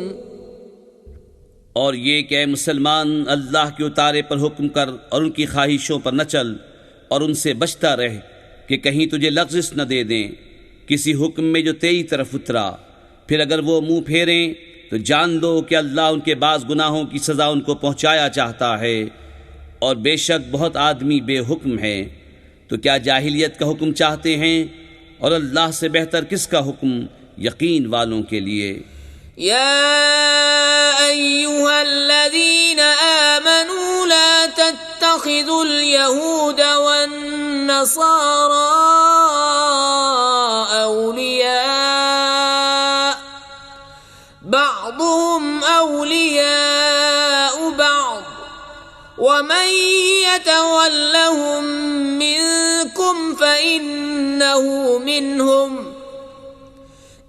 اور یہ کہ اے مسلمان، اللہ کے اتارے پر حکم کر اور ان کی خواہشوں پر نہ چل، اور ان سے بچتا رہ کہ کہیں تجھے لغزش نہ دے دیں کسی حکم میں جو تیری طرف اترا. پھر اگر وہ منہ پھیریں تو جان لو کہ اللہ ان کے بعض گناہوں کی سزا ان کو پہنچایا چاہتا ہے، اور بے شک بہت آدمی بے حکم ہے. تو کیا جاہلیت کا حکم چاہتے ہیں؟ اور اللہ سے بہتر کس کا حکم یقین والوں کے لیے. یا ایھا الذین آمنوا لا تتخذوا اليهود والنصارى أولياء بعض ومن يتولهم منكم فإنه منهم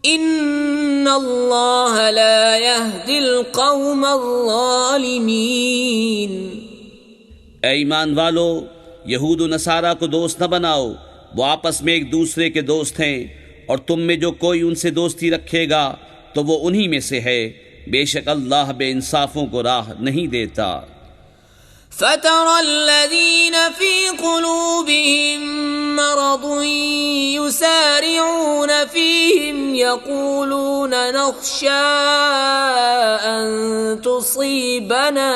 إن الله لا يهدي القوم الظالمين۔ اے ایمان والو، یہود و نصارہ کو دوست نہ بناؤ، وہ آپس میں ایک دوسرے کے دوست ہیں، اور تم میں جو کوئی ان سے دوستی رکھے گا تو وہ انہی میں سے ہے، بے شک اللہ بے انصافوں کو راہ نہیں دیتا۔ فَتَرَى الَّذِينَ فِي قُلُوبِهِم مَّرَضٌ يُسَارِعُونَ فِيهِمْ يَقُولُونَ نَخْشَىٰ أَن تُصِيبَنَا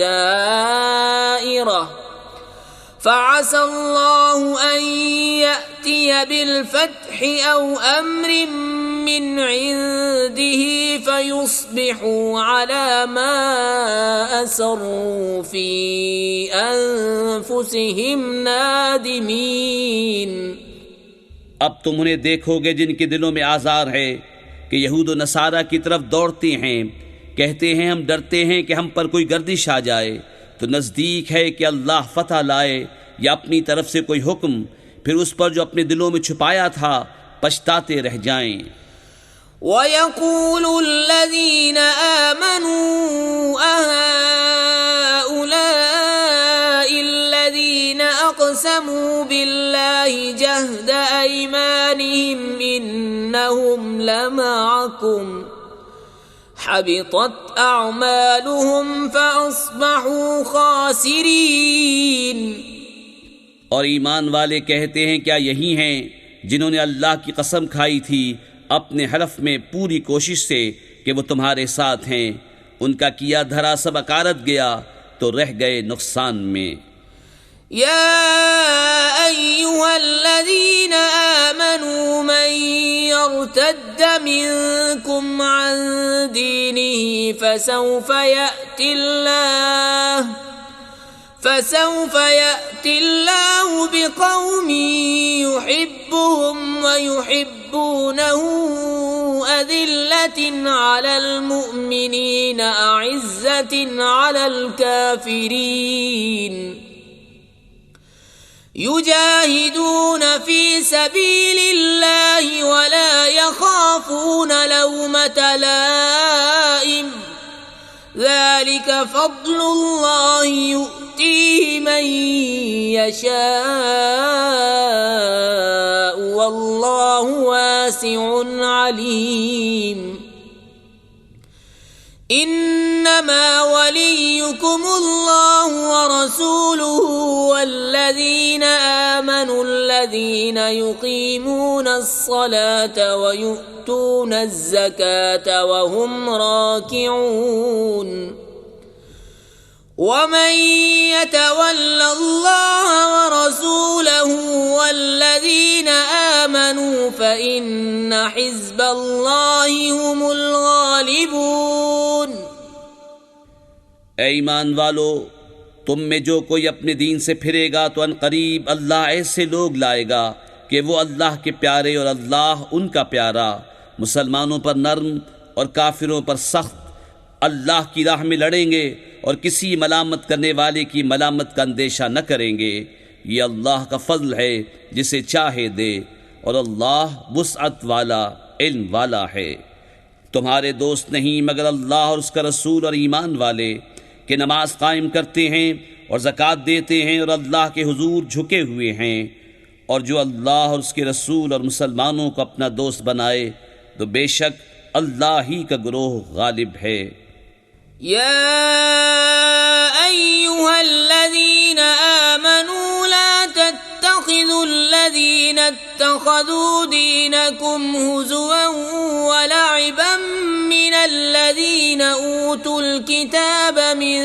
دَائِرَةٌ فَعَسَى اللَّهُ أَن يَأْتِيَ بِالْفَتْحِ أَوْ أَمْرٍ مِّنْ عِندِهِ فَيُصْبِحُوا عَلَى مَا أَسَرُّوا فِي أَنفُسِهِمْ نَادِمِينَ۔ اب تم انہیں دیکھو گے جن کے دلوں میں آزار ہے کہ یہود و نصارہ کی طرف دوڑتے ہیں، کہتے ہیں ہم ڈرتے ہیں کہ ہم پر کوئی گردش آ جائے، تو نزدیک ہے کہ اللہ فتح لائے یا اپنی طرف سے کوئی حکم، پھر اس پر جو اپنے دلوں میں چھپایا تھا پچھتاتے رہ جائیں۔ وَيَقُولُ الَّذِينَ آمَنُوا أَهَٰؤُلَاءِ الَّذِينَ أَقْسَمُوا بِاللَّهِ جَهْدَ أَيْمَانِهِمْ إِنَّهُمْ لَمَعَكُمْ حَبِطَتْ أَعْمَالُهُمْ فَأَصْبَحُوا خَاسِرِينَ۔ اور ایمان والے کہتے ہیں کیا یہی ہیں جنہوں نے اللہ کی قسم کھائی تھی اپنے حلف میں پوری کوشش سے کہ وہ تمہارے ساتھ ہیں، ان کا کیا دھرا سب اکارت گیا تو رہ گئے نقصان میں۔ یا ایھا الذین آمنوا من یرتد منکم عن دینہ فسوف یأتی اللہ بقوم یحبهم ویحبونہ أذلة على المؤمنين أعزة على الكافرين يجاهدون في سبيل الله ولا يخافون لومة لائم ذلك فضل الله يؤتيه من يشاء والله واسع عليم۔ انما وليكم الله ورسوله والذين آمنوا الذين يقيمون الصلاة ويؤتون الزكاة وهم راكعون ومن يتول الله ورسوله والذين آمنوا فإن حزب الله هم الغالبون۔ اے ایمان والو، تم میں جو کوئی اپنے دین سے پھرے گا تو ان قریب اللہ ایسے لوگ لائے گا کہ وہ اللہ کے پیارے اور اللہ ان کا پیارا، مسلمانوں پر نرم اور کافروں پر سخت، اللہ کی راہ میں لڑیں گے اور کسی ملامت کرنے والے کی ملامت کا اندیشہ نہ کریں گے۔ یہ اللہ کا فضل ہے جسے چاہے دے، اور اللہ وسعت والا علم والا ہے۔ تمہارے دوست نہیں مگر اللہ اور اس کا رسول اور ایمان والے کہ نماز قائم کرتے ہیں اور زکوٰۃ دیتے ہیں اور اللہ کے حضور جھکے ہوئے ہیں، اور جو اللہ اور اس کے رسول اور مسلمانوں کو اپنا دوست بنائے تو بے شک اللہ ہی کا گروہ غالب ہے۔ یا ایھا الذین آمنوا لا تتخذوا الذین اتخذوا دینکم ہزوا ولعبا من الذین اوتوا الکتاب من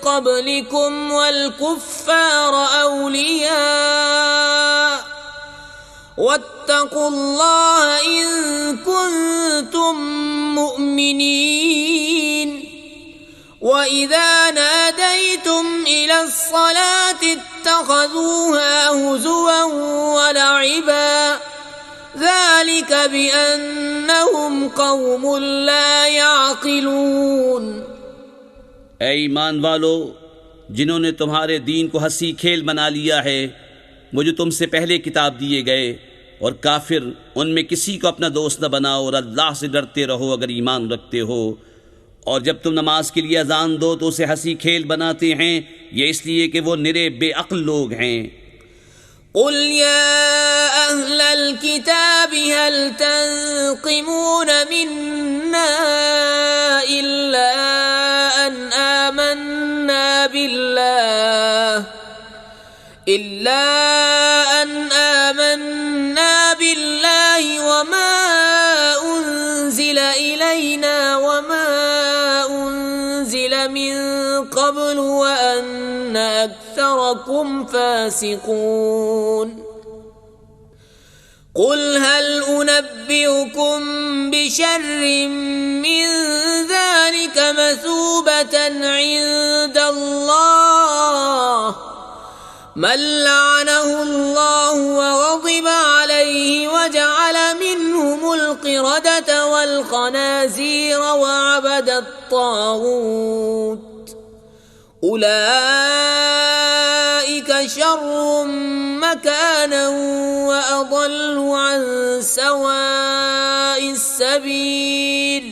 قبلکم والکفار اولیاء واتقوا اللہ ان کنتم مؤمنین۔ وَإِذَا نَادَيْتُمْ إِلَى الصَّلَاةِ اتَّخَذُوهَا هُزُوًا وَلَعِبًا ذَلِكَ ذلك بأنهم قوم لا يعقلون۔ اے ایمان والو، جنہوں نے تمہارے دین کو ہنسی کھیل بنا لیا ہے، وہ جو تم سے پہلے کتاب دیے گئے، اور کافر ان میں کسی کو اپنا دوست نہ بناؤ، اور اللہ سے ڈرتے رہو اگر ایمان رکھتے ہو۔ اور جب تم نماز کے لیے اذان دو تو اسے ہنسی کھیل بناتے ہیں، یہ اس لیے کہ وہ نرے بے عقل لوگ ہیں۔ قل يا أهل الكتاب هل تنقمون منا إلا أن آمنا بالله وما أنزل إلينا وما أنزل من قبل وأن أكثركم فاسقون۔ قل هل أنبئكم بشر من ذلك مثوبة عند الله من لعنه الله وغضب عليه وجعل منهم القردة والخنازير وعبد الطاغوت أولئك شر مكانا وأضل عن سواء السبيل۔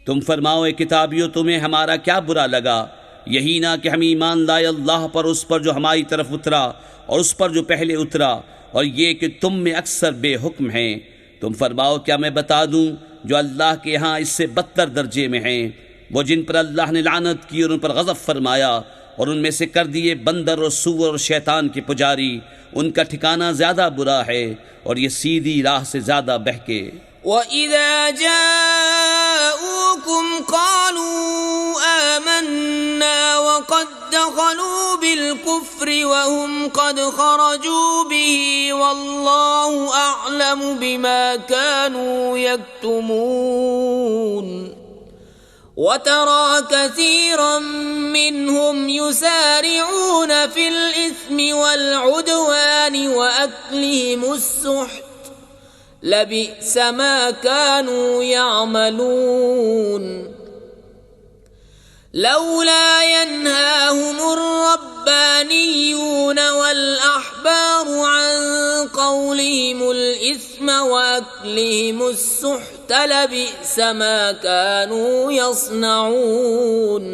تم فرماؤ اے کتابیو، تمہیں ہمارا کیا برا لگا؟ یہی نہ کہ ہم ایمان لائے اللہ پر، اس پر جو ہماری طرف اترا اور اس پر جو پہلے اترا، اور یہ کہ تم میں اکثر بے حکم ہیں۔ تم فرماؤ کیا میں بتا دوں جو اللہ کے ہاں اس سے بدتر درجے میں ہیں؟ وہ جن پر اللہ نے لعنت کی اور ان پر غضب فرمایا اور ان میں سے کر دیے بندر اور سور اور شیطان کے پجاری، ان کا ٹھکانہ زیادہ برا ہے اور یہ سیدھی راہ سے زیادہ بہکے۔ وَإِذَا جَاءُوكُمْ قَالُوا آمَنَّا وَقَدْ دَخَلُوا بِالْكُفْرِ وَهُمْ قَدْ خَرَجُوا بِهِ وَاللَّهُ أَعْلَمُ بِمَا كَانُوا يَكْتُمُونَ۔ وَتَرَى كَثِيرًا مِّنْهُمْ يُسَارِعُونَ فِي الْإِثْمِ وَالْعُدْوَانِ وَأَكْلِهِمُ السُّحْتَ لبئس ما كانوا يعملون۔ لولا ينهاهم الربانيون والأحبار عن قولهم الإثم وأكلهم السحت لبئس ما كانوا يصنعون۔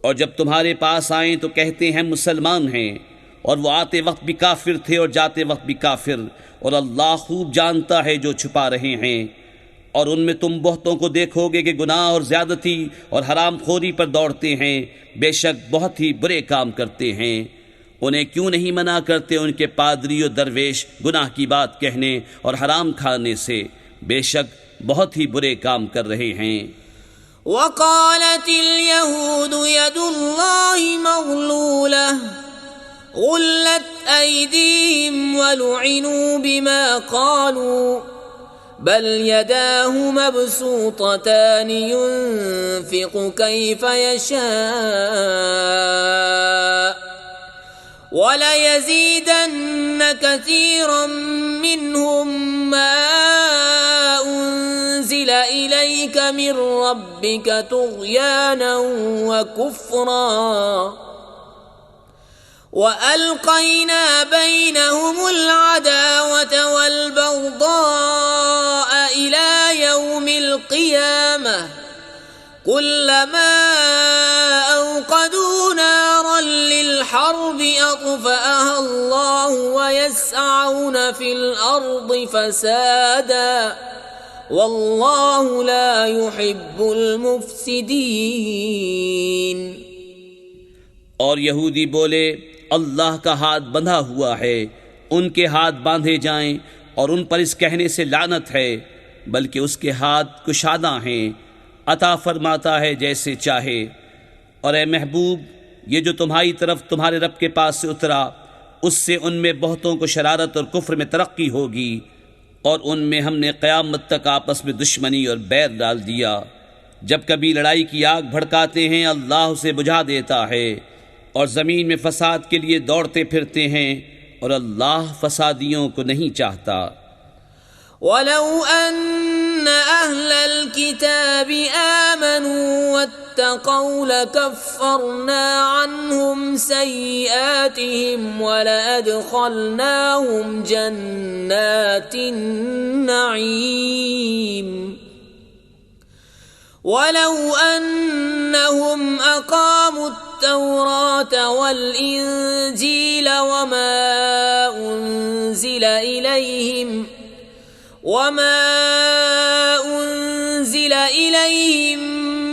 اور جب تمہارے پاس آئیں تو کہتے ہیں مسلمان ہیں، اور وہ آتے وقت بھی کافر تھے اور جاتے وقت بھی کافر، اور اللہ خوب جانتا ہے جو چھپا رہے ہیں۔ اور ان میں تم بہتوں کو دیکھو گے کہ گناہ اور زیادتی اور حرام خوری پر دوڑتے ہیں، بے شک بہت ہی برے کام کرتے ہیں۔ انہیں کیوں نہیں منع کرتے ان کے پادری و درویش گناہ کی بات کہنے اور حرام کھانے سے؟ بے شک بہت ہی برے کام کر رہے ہیں۔ وقالت اليهود يد الله مغلولة غلت أيديهم ولعنوا بما قالوا بل يداه مبسوطتان ينفق كيف يشاء وليزيدن كثيرا منهم ما أنزل إليك من ربك طغيانا وكفرا وألقينا بينهم العداوة والبغضاء إلى يوم القيامة كلما أوقدوا نارا للحرب أطفأها الله ويسعون في الأرض فسادا والله لا يحب المفسدين۔ اور یہودی بولے اللہ کا ہاتھ بندھا ہوا ہے، ان کے ہاتھ باندھے جائیں، اور ان پر اس کہنے سے لعنت ہے، بلکہ اس کے ہاتھ کشادہ ہیں، عطا فرماتا ہے جیسے چاہے۔ اور اے محبوب، یہ جو تمہاری طرف تمہارے رب کے پاس سے اترا، اس سے ان میں بہتوں کو شرارت اور کفر میں ترقی ہوگی، اور ان میں ہم نے قیامت تک آپس میں دشمنی اور بیر ڈال دیا۔ جب کبھی لڑائی کی آگ بھڑکاتے ہیں اللہ اسے بجھا دیتا ہے، اور زمین میں فساد کے لیے دوڑتے پھرتے ہیں، اور اللہ فسادیوں کو نہیں چاہتا۔ ولو أن أهل الكتاب آمنوا واتقوا لكفرنا عنهم سيئاتهم ولأدخلناهم جنات النعيم ولو أنهم أقاموا التوراة والإنجيل وما أنزل إليهم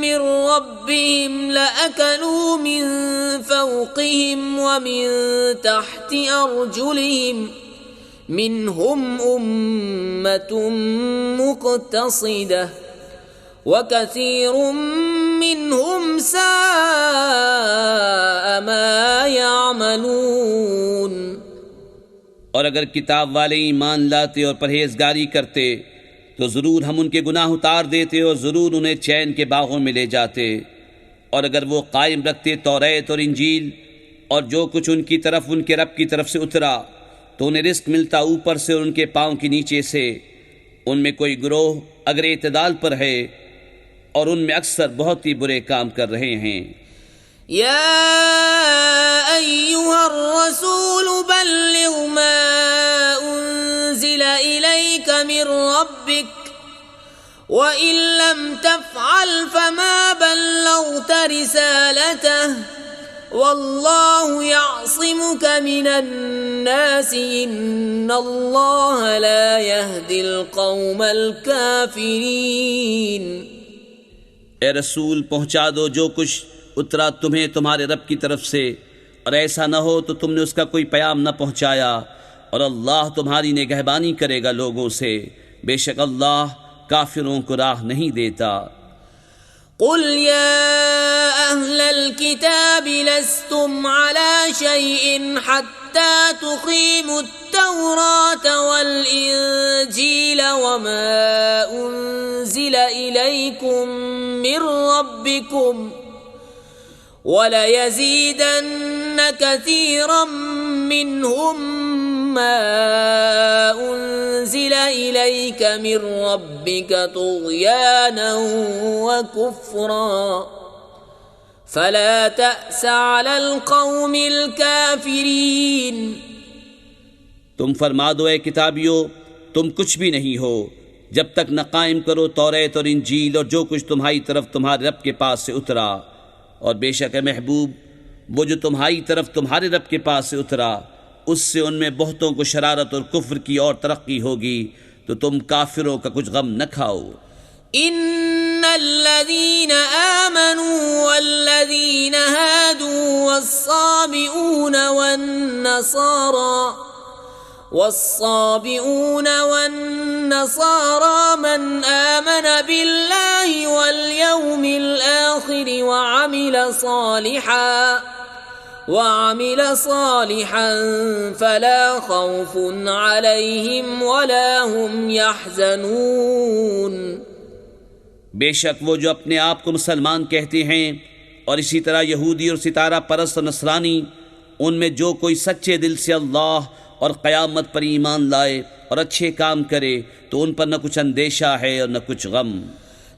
من ربهم لأكلوا من فوقهم ومن تحت أرجلهم منهم أمة مقتصدة وكثير منهم ساء ما يعملون۔ اور اگر کتاب والے ایمان لاتے اور پرہیزگاری کرتے تو ضرور ہم ان کے گناہ اتار دیتے اور ضرور انہیں چین کے باغوں میں لے جاتے، اور اگر وہ قائم رکھتے توریت اور انجیل اور جو کچھ ان کی طرف ان کے رب کی طرف سے اترا تو انہیں رزق ملتا اوپر سے اور ان کے پاؤں کے نیچے سے۔ ان میں کوئی گروہ اگر اعتدال پر ہے اور ان میں اکثر بہت ہی برے کام کر رہے ہیں۔ یا ایھا الرسول بلغ ما انزل الیک من ربک وإن لم تفعل فما بلغت رسالته والله يعصمك من الناس إن الله لا يهدي القوم الكافرين۔ اے رسول پہنچا دو جو کچھ اترا تمہیں تمہارے رب کی طرف سے، اور ایسا نہ ہو تو تم نے اس کا کوئی پیام نہ پہنچایا، اور اللہ تمہاری نگہبانی کرے گا لوگوں سے، بے شک اللہ کافروں کو راہ نہیں دیتا۔ قل يا أهل الكتاب لستم على شيء حتى تقيموا التوراة والإنجيل وما أنزل إليكم من ربكم وليزيدن كثيرا منهم ما أنزل إليك من ربك طغيانا وكفرا فلا تأس على القوم الكافرين۔ تم فرما دو اے کتابیو تم کچھ بھی نہیں ہو جب تک نہ قائم کرو توریت اور انجیل اور جو کچھ تمہاری طرف تمہارے رب کے پاس سے اترا، اور بے شک اے محبوب وہ جو تمہاری طرف تمہارے رب کے پاس سے اترا اس سے ان میں بہتوں کو شرارت اور کفر کی اور ترقی ہوگی، تو تم کافروں کا کچھ غم نہ کھاؤ۔ ان الذين آمنوا والذين هادوا والصابئون والنصارى من آمن بالله واليوم الآخر وعمل صالحا فلا خوف عليهم ولا هم يحزنون۔ بے شک وہ جو اپنے آپ کو مسلمان کہتے ہیں اور اسی طرح یہودی اور ستارہ پرست اور نصرانی، ان میں جو کوئی سچے دل سے اللہ اور قیامت پر ایمان لائے اور اچھے کام کرے تو ان پر نہ کچھ اندیشہ ہے اور نہ کچھ غم۔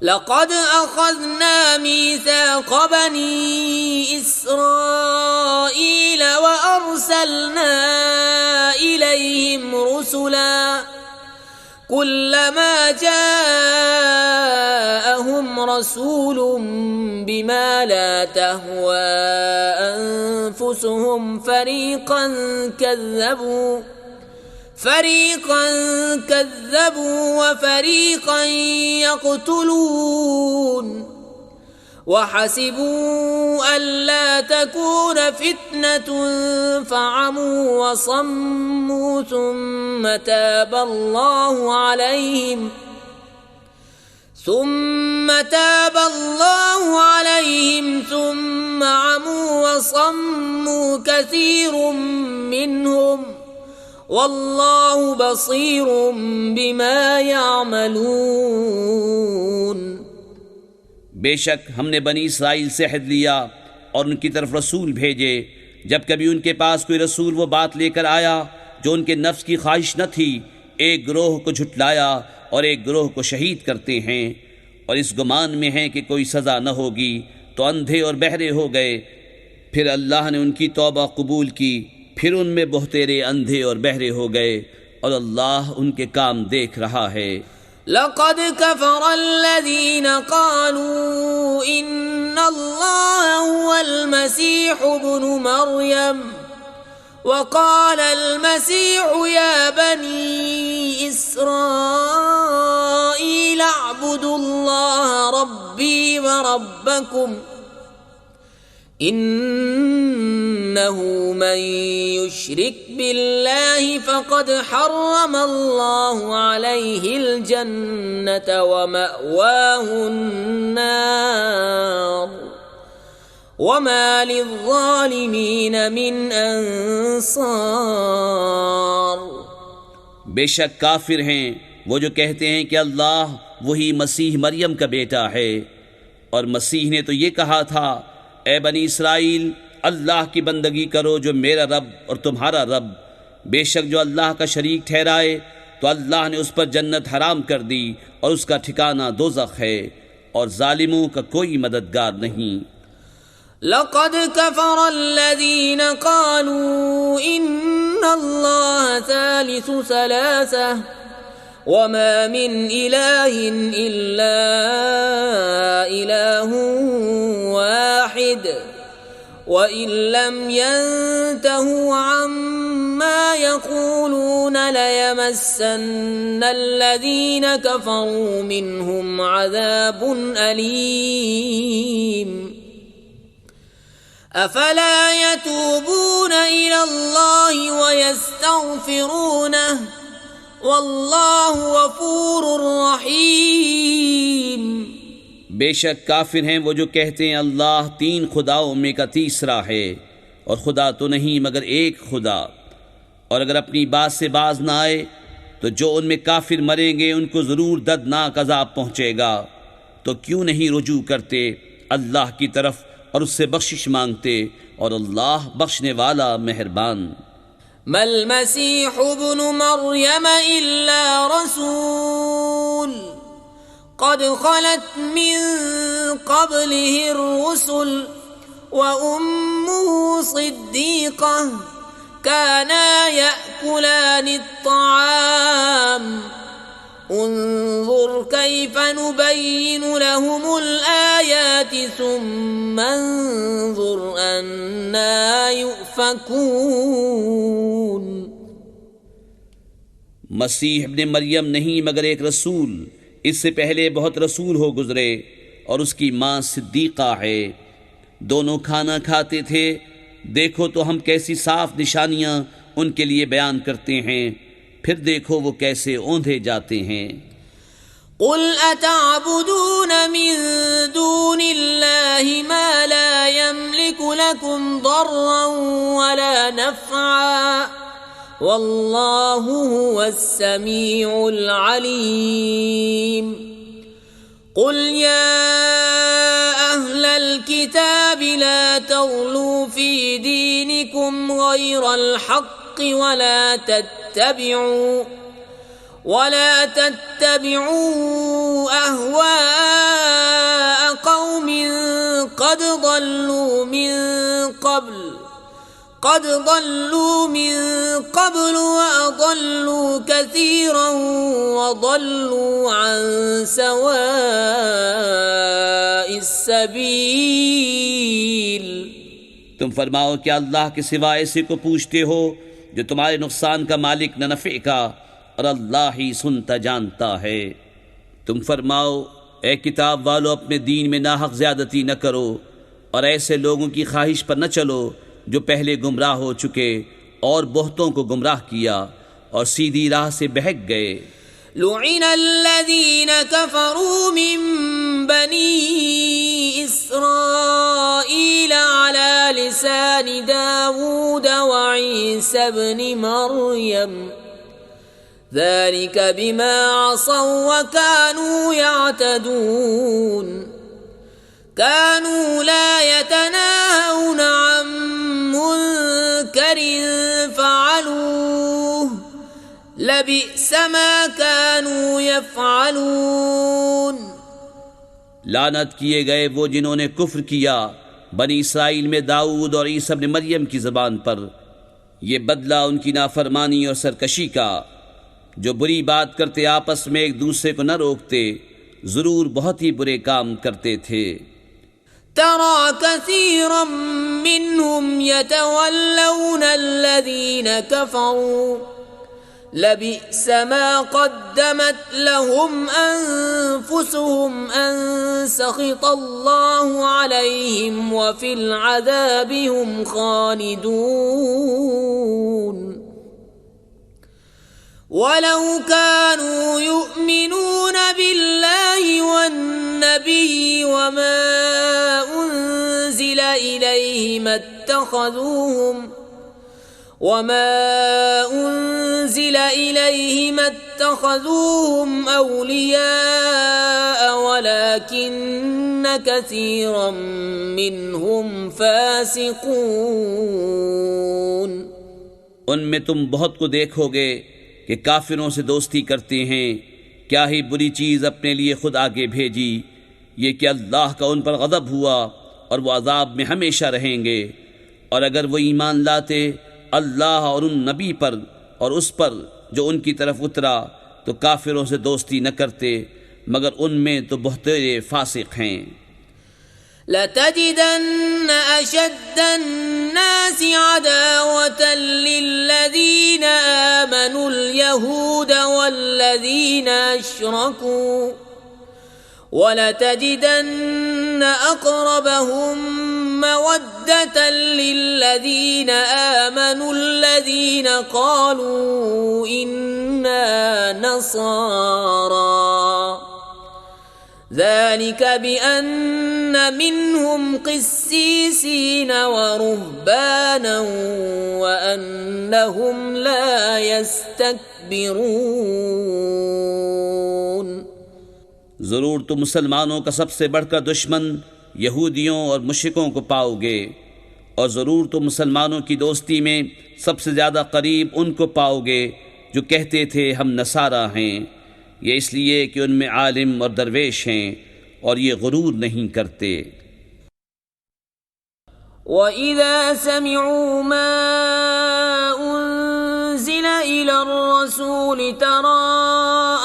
لقد أخذنا ميثاق بني إسرائيل وأرسلنا إليهم رسلا كلما جاءهم رسول بما لا تهوى أنفسهم فريقا كذبوا وفريقا يقتلون وحسبوا ألا تكون فتنة فعموا وصموا ثم تاب الله عليهم ثم عموا وصموا كثير منهم واللہ بصیر بما یعملون۔ بے شک ہم نے بنی اسرائیل سے عہد لیا اور ان کی طرف رسول بھیجے، جب کبھی ان کے پاس کوئی رسول وہ بات لے کر آیا جو ان کے نفس کی خواہش نہ تھی، ایک گروہ کو جھٹلایا اور ایک گروہ کو شہید کرتے ہیں، اور اس گمان میں ہیں کہ کوئی سزا نہ ہوگی تو اندھے اور بہرے ہو گئے۔ پھر اللہ نے ان کی توبہ قبول کی، پھر ان میں بہتیرے اندھے اور بہرے ہو گئے، اور اللہ ان کے کام دیکھ رہا ہے۔ لقد كفر الذين قالوا إن الله هو المسيح ابن مريم وقال المسيح يا بني إسرائيل اعبدوا الله ربي وربكم إنه من يشرك بالله فقد حرم الله عليه الجنة ومأواه النار وما للظالمين من انصار۔ بے شک کافر ہیں وہ جو کہتے ہیں کہ اللہ وہی مسیح مریم کا بیٹا ہے، اور مسیح نے تو یہ کہا تھا، اے بنی اسرائیل، اللہ کی بندگی کرو جو میرا رب اور تمہارا رب، بے شک جو اللہ کا شریک ٹھہرائے تو اللہ نے اس پر جنت حرام کر دی اور اس کا ٹھکانہ دوزخ ہے، اور ظالموں کا کوئی مددگار نہیں۔ لقد كفر الذين قالوا إن الله ثالث ثلاثة وما من إله إلا إله واحد وإن لم ينتهوا عما يقولون ليمسن الذين كفروا منهم عذاب أليم افلا يتوبون الى الله ويستغفرونه والله غفور رحيم۔ بے شک کافر ہیں وہ جو کہتے ہیں اللہ تین خداؤں میں کا تیسرا ہے، اور خدا تو نہیں مگر ایک خدا، اور اگر اپنی بات سے باز نہ آئے تو جو ان میں کافر مریں گے ان کو ضرور دردناک عذاب پہنچے گا، تو کیوں نہیں رجوع کرتے اللہ کی طرف اور اس سے بخشش مانگتے، اور اللہ بخشنے والا مہربان۔ ما المسيح ابن مريم إلا رسول قد خلت من قبله الرسل وأمه صديقة كانا يأكلان الطعام انظر كيف نبين لهم الآيات ثم انظر أنا يؤفكون۔ مسیح ابن مریم نہیں مگر ایک رسول، اس سے پہلے بہت رسول ہو گزرے، اور اس کی ماں صدیقہ ہے، دونوں کھانا کھاتے تھے، دیکھو تو ہم کیسی صاف نشانیاں ان کے لیے بیان کرتے ہیں، پھر دیکھو وہ کیسے اوندھے جاتے ہیں۔ قل اتعبدون من دون الله ما لا يملك لكم ضرا ولا نفعا والله هو السميع العليم۔ قل يا أهل الكتاب لا تغلوا في دينكم غير الحق ولا تتبعوا أهواء قوم قد ضلوا من قبل وأضلوا كثيرا وضلوا عن سواء السبيل۔ تم فرماؤ کہ اللہ کے سوا ایسے کو پوچھتے ہو جو تمہارے نقصان کا مالک نہ نفع کا، اور اللہ ہی سنتا جانتا ہے۔ تم فرماؤ اے کتاب والو اپنے دین میں ناحق زیادتی نہ کرو، اور ایسے لوگوں کی خواہش پر نہ چلو جو پہلے گمراہ ہو چکے اور بہتوں کو گمراہ کیا اور سیدھی راہ سے بہک گئے۔ لعن الذين كفروا من بني إسرائيل على لسان داود وعيسى بن مريم ذلك بما عصوا وكانوا يعتدون كانوا لا يتناهون عن منكر فعلوه لبئس ما كانوا يفعلون. لعنت کیے گئے وہ جنہوں نے کفر کیا بنی اسرائیل میں داؤد اور عیسی ابن مریم کی زبان پر. یہ بدلہ ان کی نافرمانی اور سرکشی کا. جو بری بات کرتے آپس میں ایک دوسرے کو نہ روکتے، ضرور بہت ہی برے کام کرتے تھے. ترى كثيرا منهم يتولون الذين كفروا لبئس ما قدمت لهم أنفسهم أن سخط الله عليهم وفي العذاب هم خالدون. ولو كانوا يؤمنون بالله والنبي وما أنزل إليه ما اتخذوهم أولياء ولكن كثيرا منهم فاسقون. ان میں تم بہت کو دیکھو گے کہ کافروں سے دوستی کرتے ہیں. کیا ہی بری چیز اپنے لیے خود آگے بھیجی، یہ کہ اللہ کا ان پر غضب ہوا اور وہ عذاب میں ہمیشہ رہیں گے. اور اگر وہ ایمان لاتے اللہ اور ان نبی پر اور اس پر جو ان کی طرف اترا تو کافروں سے دوستی نہ کرتے، مگر ان میں تو بہترے فاسق ہیں. لَتَجِدَنَّ أَشَدَّ النَّاسِ عَدَاوَةً لِّلَّذِينَ آمَنُوا الْيَهُودَ وَالَّذِينَ أَشْرَكُوا وَلَتَجِدَنَّ أَقْرَبَهُم مَّوَدَّةً لِّلَّذِينَ آمَنُوا الَّذِينَ قَالُوا إِنَّا نَصَارَىٰ ذلك بأن منهم قسيسين ورهبانا وأنهم لا يستكبرون. ضرور تم مسلمانوں کا سب سے بڑھ کر دشمن یہودیوں اور مشرکوں کو پاؤ گے، اور ضرور تم مسلمانوں کی دوستی میں سب سے زیادہ قریب ان کو پاؤ گے جو کہتے تھے ہم نصارہ ہیں. یہ اس لیے کہ ان میں عالم اور درویش ہیں اور یہ غرور نہیں کرتے. وَإِذَا سَمِعُوا مَا أُنزِلَ إِلَى الرَّسُولِ تَرَىٰ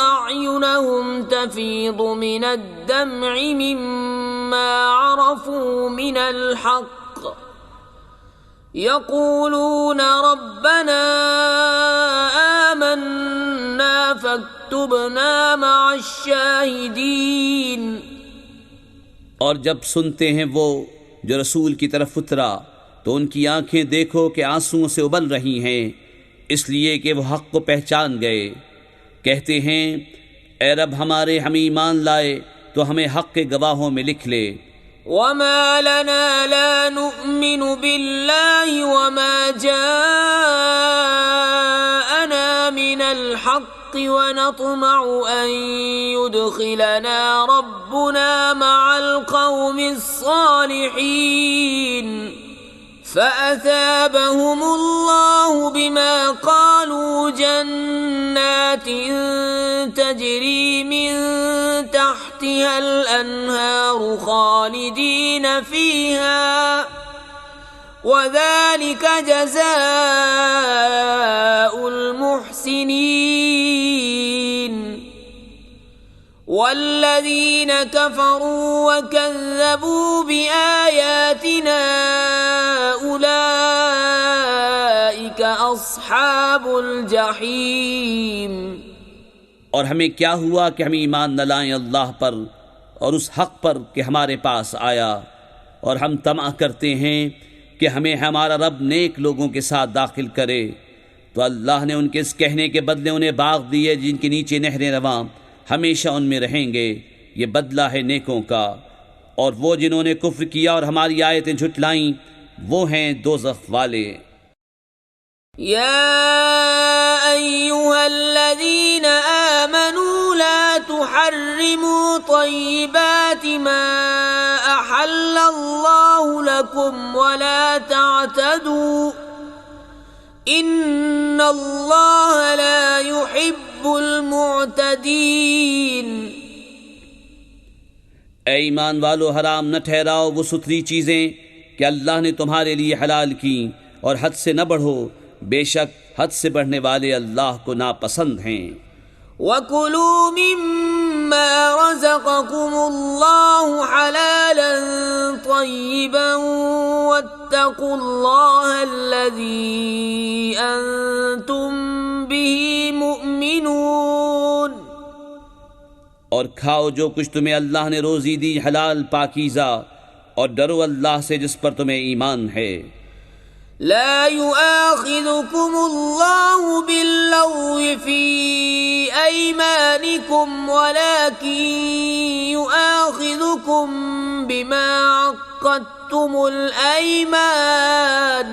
أَعْيُنَهُمْ تَفِيضُ مِنَ الدَّمْعِ مِمَّا عَرَفُوا مِنَ الْحَقِّ يَقُولُونَ رَبَّنَا آمَنَّا فاكتبنا مع الشاہدین. اور جب سنتے ہیں وہ جو رسول کی طرف اترا تو ان کی آنکھیں دیکھو کہ آنسوؤں سے ابل رہی ہیں، اس لیے کہ وہ حق کو پہچان گئے. کہتے ہیں اے رب ہمارے، ہم ایمان لائے تو ہمیں حق کے گواہوں میں لکھ لے. وما لنا لا نؤمن بالله وما جاءنا من الحق ونطمع أن يدخلنا ربنا مع القوم الصالحين فأثابهم الله بما قالوا جنات تجري من تحتها الأنهار خالدين فيها وذلك جزاء المحسنين. والذين كفروا وكذبوا بآياتنا أولئك أصحاب الجحيم. اور ہمیں کیا ہوا کہ ہم ایمان نہ لائیں اللہ پر اور اس حق پر کہ ہمارے پاس آیا، اور ہم طمع کرتے ہیں کہ ہمیں ہمارا رب نیک لوگوں کے ساتھ داخل کرے، تو اللہ نے ان کے اس کہنے کے بدلے انہیں باغ دیے جن کے نیچے نہریں رواں، ہمیشہ ان میں رہیں گے. یہ بدلہ ہے نیکوں کا. اور وہ جنہوں نے کفر کیا اور ہماری آیتیں جھٹلائیں وہ ہیں دوزخ والے. یا ایھا الذین آمنوا لا تحرموا طیبات ما احل اللہ لکم ولا تعتدوا ان اللہ لا يحب المعتدین۔ اے ایمان والو، حرام نہ ٹھہراؤ وہ ستھری چیزیں کہ اللہ نے تمہارے لیے حلال کی، اور حد سے نہ بڑھو، بے شک حد سے بڑھنے والے اللہ کو ناپسند ہیں۔ وَكُلُوا مِمَّا رَزَقَكُمُ اللَّهُ حَلَالًا طَيِّبًا وَاتَّقُوا اللَّهَ الَّذِي أَنتُم بِهِ مُؤْمِنُونَ۔ اور کھاؤ جو کچھ تمہیں اللہ نے روزی دی حلال پاکیزہ، اور ڈرو اللہ سے جس پر تمہیں ایمان ہے۔ لا يؤاخذكم الله باللغو في أيمانكم ولكن يؤاخذكم بما عقدتم الأيمان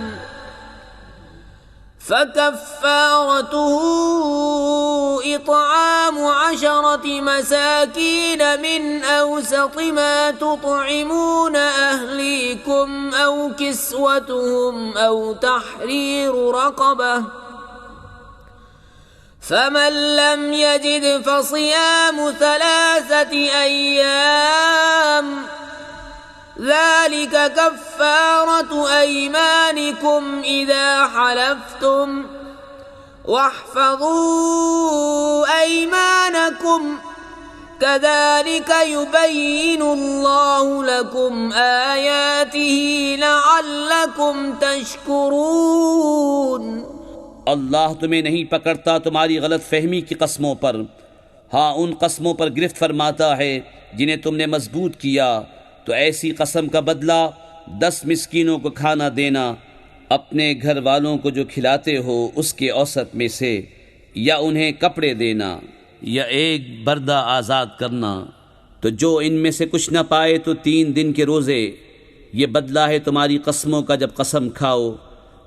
فكفارته إطعام 10 مساكين من أوسط ما تطعمون أهليكم أو كسوتهم أو تحرير رقبة، فمن لم يجد فصيام 3 أيام ذلك كفارة أيمانكم إذا حلفتم، واحفظوا أيمانكم كذلك يبين الله لكم آياته لعلكم تشكرون۔ اللہ تمہیں نہیں پکڑتا تمہاری غلط فہمی کی قسموں پر، ہاں ان قسموں پر گرفت فرماتا ہے جنہیں تم نے مضبوط کیا، تو ایسی قسم کا بدلہ 10 مسکینوں کو کھانا دینا، اپنے گھر والوں کو جو کھلاتے ہو اس کے اوسط میں سے، یا انہیں کپڑے دینا، یا ایک بردہ آزاد کرنا۔ تو جو ان میں سے کچھ نہ پائے تو 3 دن کے روزے۔ یہ بدلہ ہے تمہاری قسموں کا جب قسم کھاؤ،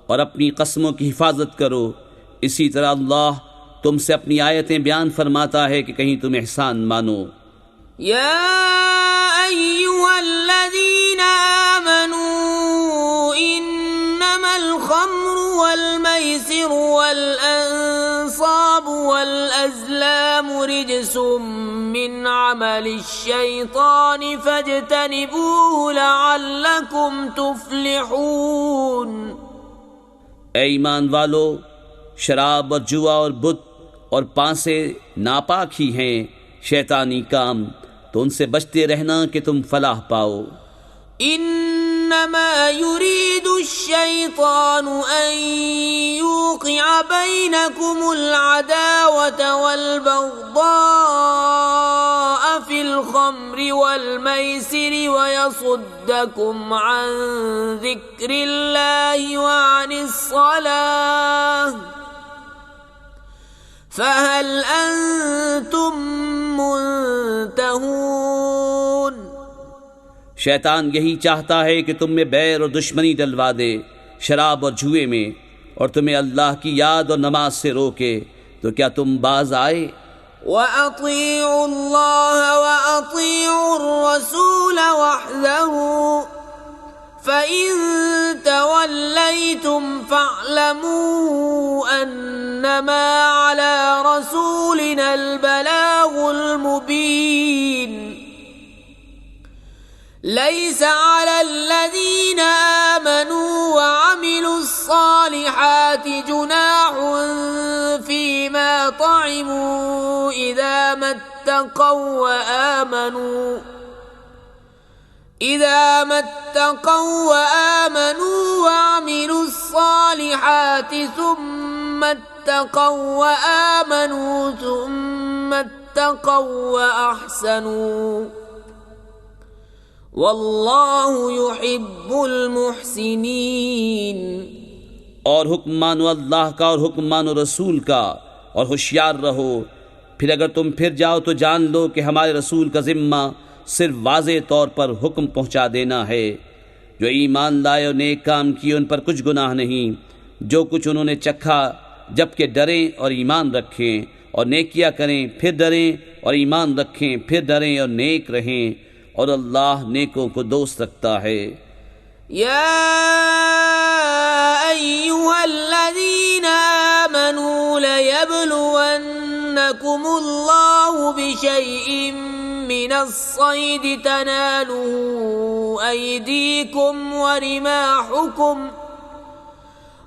اور اپنی قسموں کی حفاظت کرو۔ اسی طرح اللہ تم سے اپنی آیتیں بیان فرماتا ہے کہ کہیں تم احسان مانو۔ یا ایھا الذین آمنوا انما الخمر والمیسر والانصاب والازلام رجس من عمل الشیطان فاجتنبوه لعلکم تفلحون۔ اے ایمان والو، شراب اور جوا اور بت اور پانسے ناپاک ہی ہیں، شیطانی کام، تو ان سے بچتے رہنا کہ تم فلاح پاؤ۔ انما يريد الشيطان ان يوقع بينكم العداوة والبغضاء في الخمر والميسر ويصدكم عن ذكر الله وعن الصلاة فهل انتم منتهون۔ شیطان یہی چاہتا ہے کہ تم میں بیر اور دشمنی ڈلوا دے شراب اور جوئے میں، اور تمہیں اللہ کی یاد اور نماز سے روکے، تو کیا تم باز آئے؟ وَأَطِيعُوا اللَّهَ وَأَطِيعُوا الرَّسُولَ وَاحْذَرُوا فَإِن تَوَلَّيْتُمْ فَاعْلَمُوا أَنَّمَا عَلَى رَسُولِنَا الْبَلَاغُ الْمُبِينُ۔ لَيْسَ عَلَى الَّذِينَ آمَنُوا وَعَمِلُوا الصَّالِحَاتِ جُنَاحٌ فِيمَا طَعِمُوا إِذَا مَا اتَّقَوا وَآمَنُوا وَعَمِلُوا الصَّالِحَاتِ ثُمَّ اتَّقَوا وَآمَنُوا ثُمَّ اتَّقَوا وَأَحْسَنُوا واللہ یحب المحسنین۔ اور حکم مانو اللہ کا اور حکم مانو رسول کا، اور ہوشیار رہو۔ پھر اگر تم پھر جاؤ تو جان لو کہ ہمارے رسول کا ذمہ صرف واضح طور پر حکم پہنچا دینا ہے۔ جو ایمان لائے اور نیک کام کیے ان پر کچھ گناہ نہیں، جو کچھ انہوں نے چکھا، جبکہ ڈریں اور ایمان رکھیں، اور نیکیاں کریں پھر ڈریں، اور ایمان رکھیں پھر ڈریں اور نیک رہیں، اور اللہ نیکوں کو دوست رکھتا ہے۔ یا ایھا الذین شيء من الصيد تناله أيديكم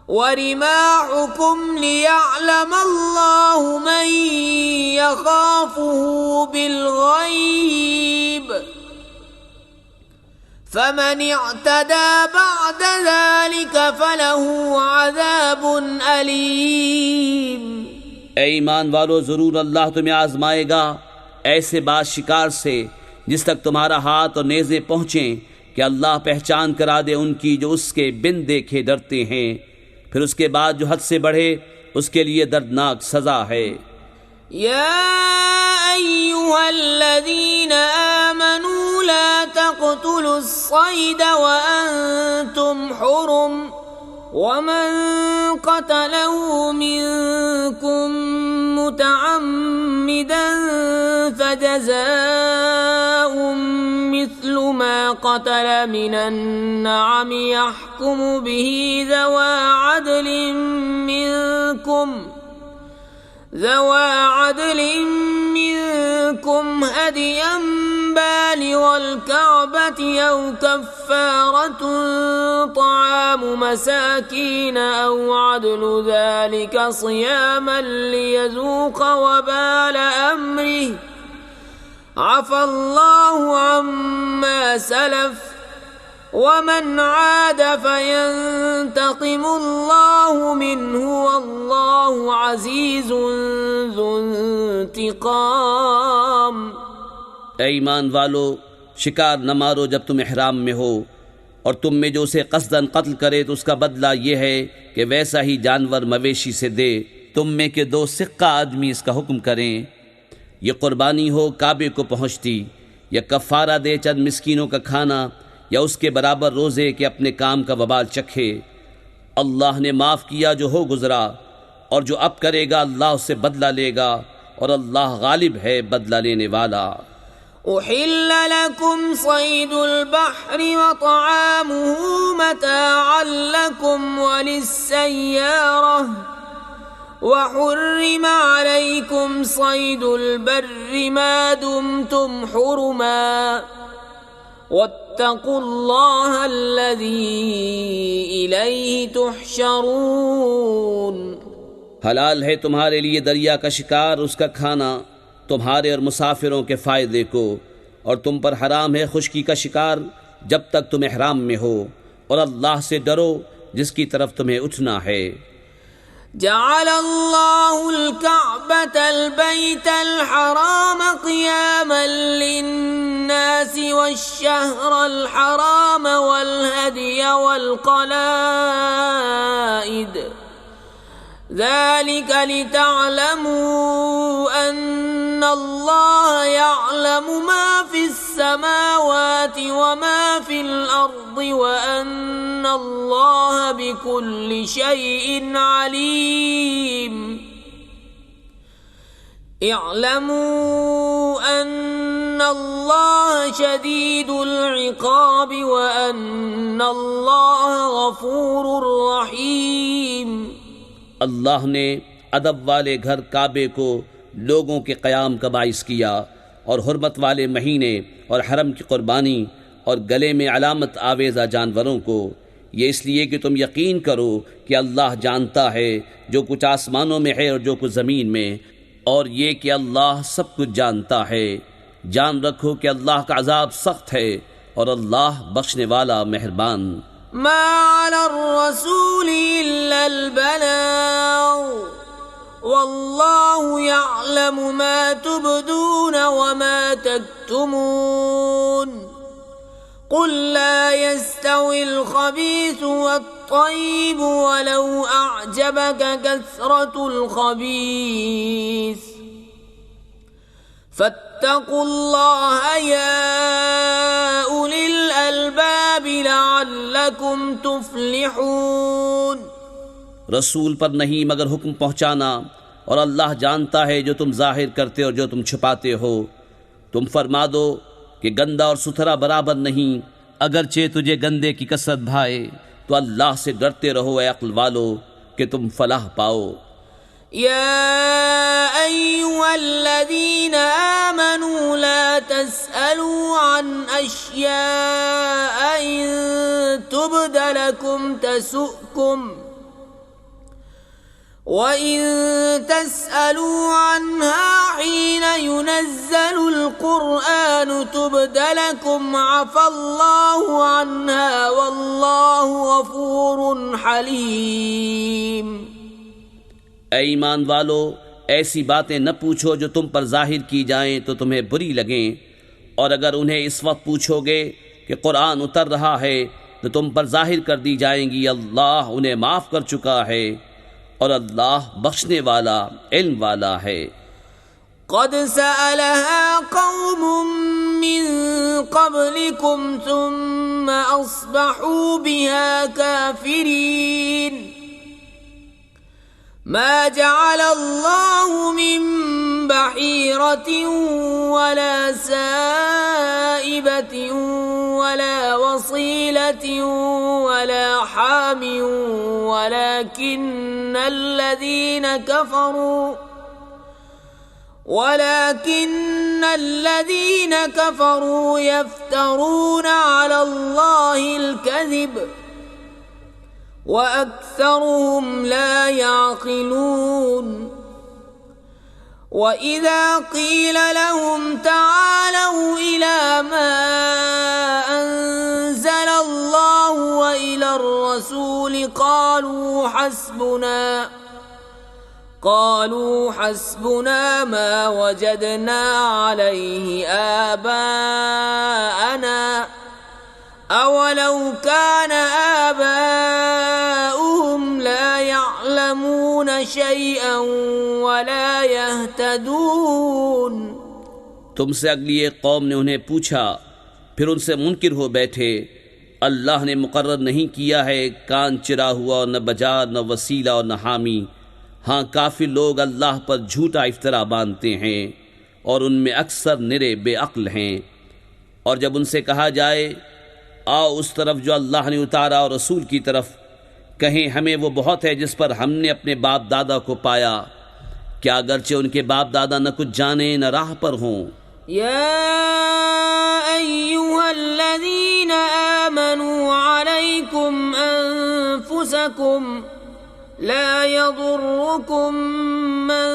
ورماحكم ليعلم الله من يخافه بالغيب فمن اعتدى بعد ذلك فله عذاب أليم۔ اے ایمان والو، ضرور اللہ تمہیں آزمائے گا ایسے باز شکار سے جس تک تمہارا ہاتھ اور نیزے پہنچیں کہ اللہ پہچان کرا دے ان کی جو اس کے بن دیکھے ڈرتے ہیں، پھر اس کے بعد جو حد سے بڑھے اس کے لیے دردناک سزا ہے۔ يا أيها الذين آمنوا لا تقتلوا الصيد وأنتم حرم ومن قتله منكم متعمدا فجزاء مثل ما قتل من النعم يحكم به ذوى عدل منكم هديا بالغ الكعبة أو كفارة طعام مساكين أو عدل ذلك صياما ليذوق وبال أمره عفى الله عما سلف ومن عاد فينتقم الله منه والله عزيز ذو انتقام۔ اے ایمان والو، شکار نہ مارو جب تم احرام میں ہو، اور تم میں جو اسے قصداً قتل کرے تو اس کا بدلہ یہ ہے کہ ویسا ہی جانور مویشی سے دے۔ تم میں کے 2 سقہ آدمی اس کا حکم کریں، یہ قربانی ہو کعبے کو پہنچتی، یا کفارہ دے چند مسکینوں کا کھانا، یا اس کے برابر روزے کہ اپنے کام کا وبال چکھے۔ اللہ نے معاف کیا جو ہو گزرا، اور جو اب کرے گا اللہ اس سے بدلہ لے گا، اور اللہ غالب ہے بدلہ لینے والا۔ أحل لكم صيد البحر وطعامه متاعا لكم وللسيارة وحرم عليكم صيد البر ما دمتم حرما واتقوا الله الذي إليه تحشرون۔ حلال ہے تمہارے لیے دریا کا شکار، اس کا کھانا، تمہارے اور مسافروں کے فائدے کو، اور تم پر حرام ہے خشکی کا شکار جب تک تم احرام میں ہو، اور اللہ سے ڈرو جس کی طرف تمہیں اٹھنا ہے۔ جعل الله الكعبة البيت الحرام قياما للناس والشهر الحرام والهدي والقلائد ذلك لتعلموا أن الله يعلم ما في السماوات وما في الأرض وأن الله بكل شيء عليم۔ اعلموا أن الله شديد العقاب وأن الله غفور رحيم۔ اللہ نے ادب والے گھر کعبے کو لوگوں کے قیام کا باعث کیا، اور حرمت والے مہینے اور حرم کی قربانی اور گلے میں علامت آویزہ جانوروں کو، یہ اس لیے کہ تم یقین کرو کہ اللہ جانتا ہے جو کچھ آسمانوں میں ہے اور جو کچھ زمین میں، اور یہ کہ اللہ سب کچھ جانتا ہے۔ جان رکھو کہ اللہ کا عذاب سخت ہے اور اللہ بخشنے والا مہربان۔ ما على الرسول إلا البلاغ والله يعلم ما تبدون وما تكتمون۔ قل لا يستوي الخبيث والطيب ولو أعجبك كثرة الخبيث فاتقوا الله يا أولي الألباب لعلكم تفلحون۔ رسول پر نہیں مگر حکم پہنچانا، اور اللہ جانتا ہے جو تم ظاہر کرتے اور جو تم چھپاتے ہو۔ تم فرما دو کہ گندا اور ستھرا برابر نہیں، اگرچہ تجھے گندے کی کثرت بھائے، تو اللہ سے ڈرتے رہو اے عقل والو کہ تم فلاح پاؤ۔ يا أيها الذين آمنوا لا تسألوا عن أشياء إن تبد لكم تسؤكم وَإِن تَسْأَلُوا عَنْهَا حِينَ يُنَزَّلُ الْقُرْآنُ تُبْدَ لَكُمْ عَفَا اللَّهُ عَنْهَا وَاللَّهُ غَفُورٌ حَلِيمٌ۔ اے ایمان والو، ایسی باتیں نہ پوچھو جو تم پر ظاہر کی جائیں تو تمہیں بری لگیں، اور اگر انہیں اس وقت پوچھو گے کہ قرآن اتر رہا ہے تو تم پر ظاہر کر دی جائیں گی اللہ انہیں معاف کر چکا ہے اور اللہ بخشنے والا علم والا ہے۔ قد سألها قوم من قبلكم ثم أصبحوا بها كافرين۔ ما جعل الله من بحيرة ولا سائبة ولا وصيلة ولا حام ولكن الذين كفروا يفترون على الله الكذب وأكثرهم لا يعقلون۔ وَإِذَا قِيلَ لَهُمْ تَعَالَوْا إِلَى مَا أَنزَلَ اللَّهُ وَإِلَى الرَّسُولِ قَالُوا حَسْبُنَا مَا وَجَدْنَا عَلَيْهِ آبَاءَنَا أَوَلَوْ كَانَ آبَاؤُهُمْ لَا يَعْلَمُونَ شَيْئًا وَلَا يَهْتَدُونَ۔ تم سے اگلی ایک قوم نے انہیں پوچھا، پھر ان سے منکر ہو بیٹھے، اللہ نے مقرر نہیں کیا ہے کان چرا ہوا اور نہ بجا نہ وسیلہ اور نہ حامی۔ ہاں کافر لوگ اللہ پر جھوٹا افطرا باندھتے ہیں اور ان میں اکثر نرے بے عقل ہیں۔ اور جب ان سے کہا جائے آؤ اس طرف جو اللہ نے اتارا اور رسول کی طرف، کہیں ہمیں وہ بہت ہے جس پر ہم نے اپنے باپ دادا کو پایا، کیا اگرچہ ان کے باپ دادا نہ کچھ جانے نہ راہ پر ہوں۔ یا ایھا الذین آمنوا علیکم انفسکم لا یضرکم من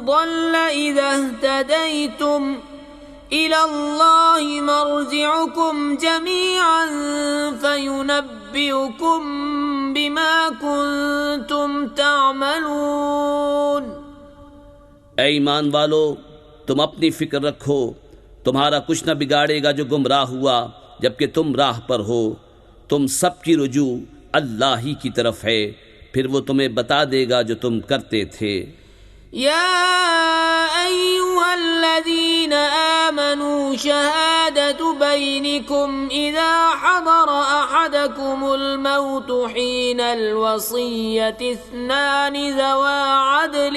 ضل اذا اہتدیتم إِلَى اللَّهِ مَرْجِعُكُمْ جَمِيعًا فَيُنَبِّئُكُم بِمَا كُنتُمْ تَعْمَلُونَ۔ اے ایمان والو، تم اپنی فکر رکھو، تمہارا کچھ نہ بگاڑے گا جو گمراہ ہوا جبکہ تم راہ پر ہو۔ تم سب کی رجوع اللہ ہی کی طرف ہے، پھر وہ تمہیں بتا دے گا جو تم کرتے تھے۔ يا أيها الذين آمنوا شهادة بينكم إذا حضر أحدكم الموت حين الوصية اثنان ذوى عدل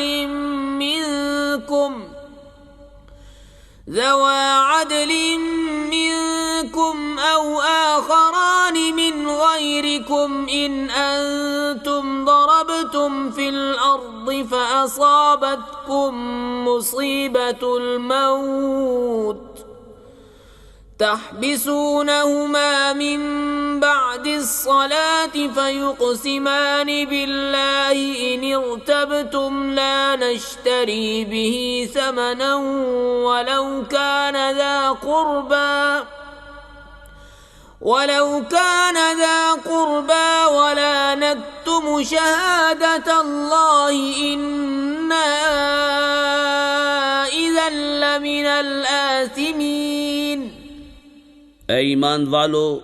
منكم أو آخران من غيركم إن أنتم ضربتم في الأرض فأصابتكم مصيبة الموت تحبسونهما من بعد الصلاة فيقسمان بالله إن ارتبتم لا نشتري به ثمنا ولو كان ذا قربى ولا نكتم شهادة الله إنا إذا لمن الآثمين۔ اے ایمان والو،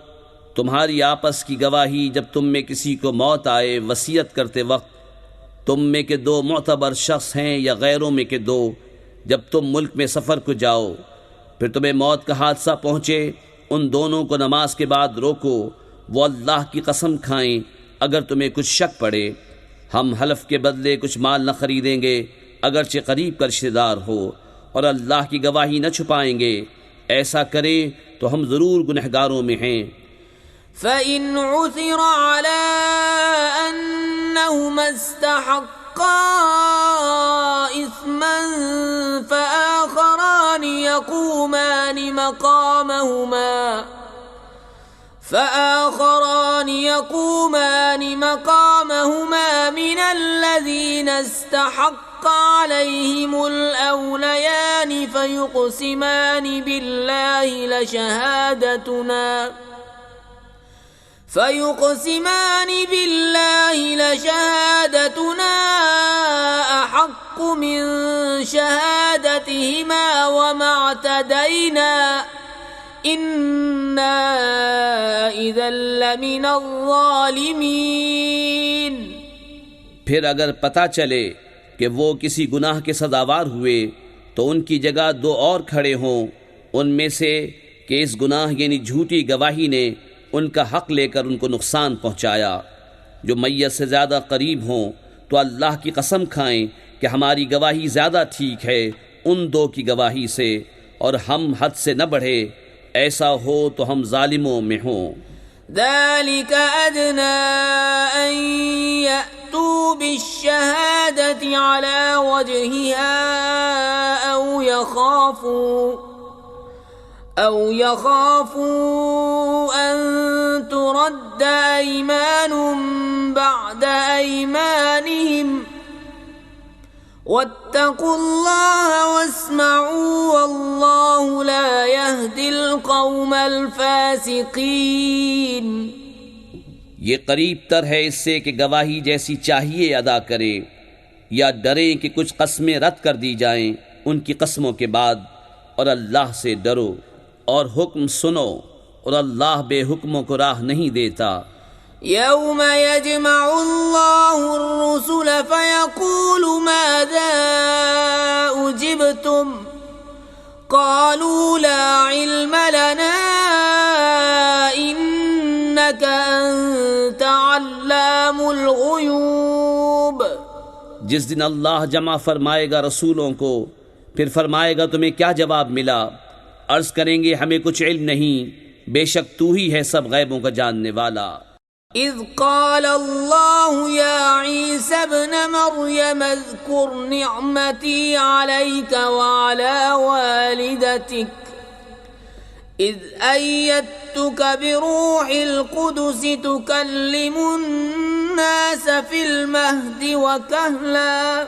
تمہاری آپس کی گواہی جب تم میں کسی کو موت آئے وصیت کرتے وقت، تم میں کے دو معتبر شخص ہیں یا غیروں میں کے دو، جب تم ملک میں سفر کو جاؤ پھر تمہیں موت کا حادثہ پہنچے، ان دونوں کو نماز کے بعد روکو، وہ اللہ کی قسم کھائیں اگر تمہیں کچھ شک پڑے، ہم حلف کے بدلے کچھ مال نہ خریدیں گے اگرچہ قریب کا رشتہ دار ہو، اور اللہ کی گواہی نہ چھپائیں گے، ایسا کریں تو ہم ضرور گنہگاروں میں ہیں۔ فَإِنْ عُثِرَ عَلَىٰ أَنَّهُمَا اسْتَحَقَّا قوما فآخران يقومان مقامهما من الذين استحق عليهم الأوليان فيقسمان بالله لشهادتنا أحق من شهادتهما وما اعتدينا إنا إذا لمن الظالمين۔ پھر اگر پتہ چلے کہ وہ کسی گناہ کے سزاوار ہوئے تو ان کی جگہ دو اور کھڑے ہوں ان میں سے کہ اس گناہ یعنی جھوٹی گواہی نے ان کا حق لے کر ان کو نقصان پہنچایا، جو میت سے زیادہ قریب ہوں تو اللہ کی قسم کھائیں کہ ہماری گواہی زیادہ ٹھیک ہے ان دو کی گواہی سے، اور ہم حد سے نہ بڑھے، ایسا ہو تو ہم ظالموں میں ہوں۔ ذلك أدنى أن يأتوا بالشهادة على وجهها أو يخافوا أن ترد أيمان بعد أيمانهم واتقوا الله واسمعوا والله لا يهدي القوم الفاسقين۔ یہ قریب تر ہے اس سے کہ گواہی جیسی چاہیے ادا کرے، یا ڈریں کہ کچھ قسمیں رد کر دی جائیں ان کی قسموں کے بعد، اور اللہ سے ڈرو اور حکم سنو، اور اللہ بے حکموں کو راہ نہیں دیتا۔ يوم يجمع الله الرسل فيقول ماذا أجبتم قالوا لا علم لنا إنك أنت علام الغيوب۔ جس دن اللہ جمع فرمائے گا رسولوں کو، پھر فرمائے گا تمہیں کیا جواب ملا؟ عرض کریں گے ہمیں کچھ علم نہیں، بے شک تو ہی ہے سب غیبوں کا جاننے والا۔ اذ قال الله يا عيسى ابن مريم اذكر نعمتي عليك وعلى والدتك اذ أيدتك بروح القدس تكلم الناس في المهد وكهلا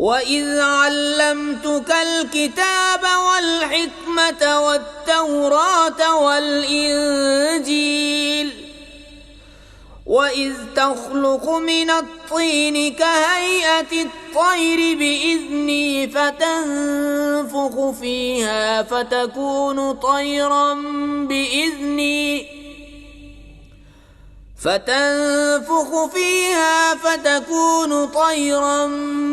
وَإِذْ عَلَّمْتُكَ الْكِتَابَ وَالْحِكْمَةَ وَالتَّوْرَاةَ وَالْإِنْجِيلَ وَإِذْ تَخْلُقُ مِنَ الطِّينِ كَهَيْئَةِ الطَّيْرِ بِإِذْنِي فَتَنفُخُ فِيهَا فَتَكُونُ طيرا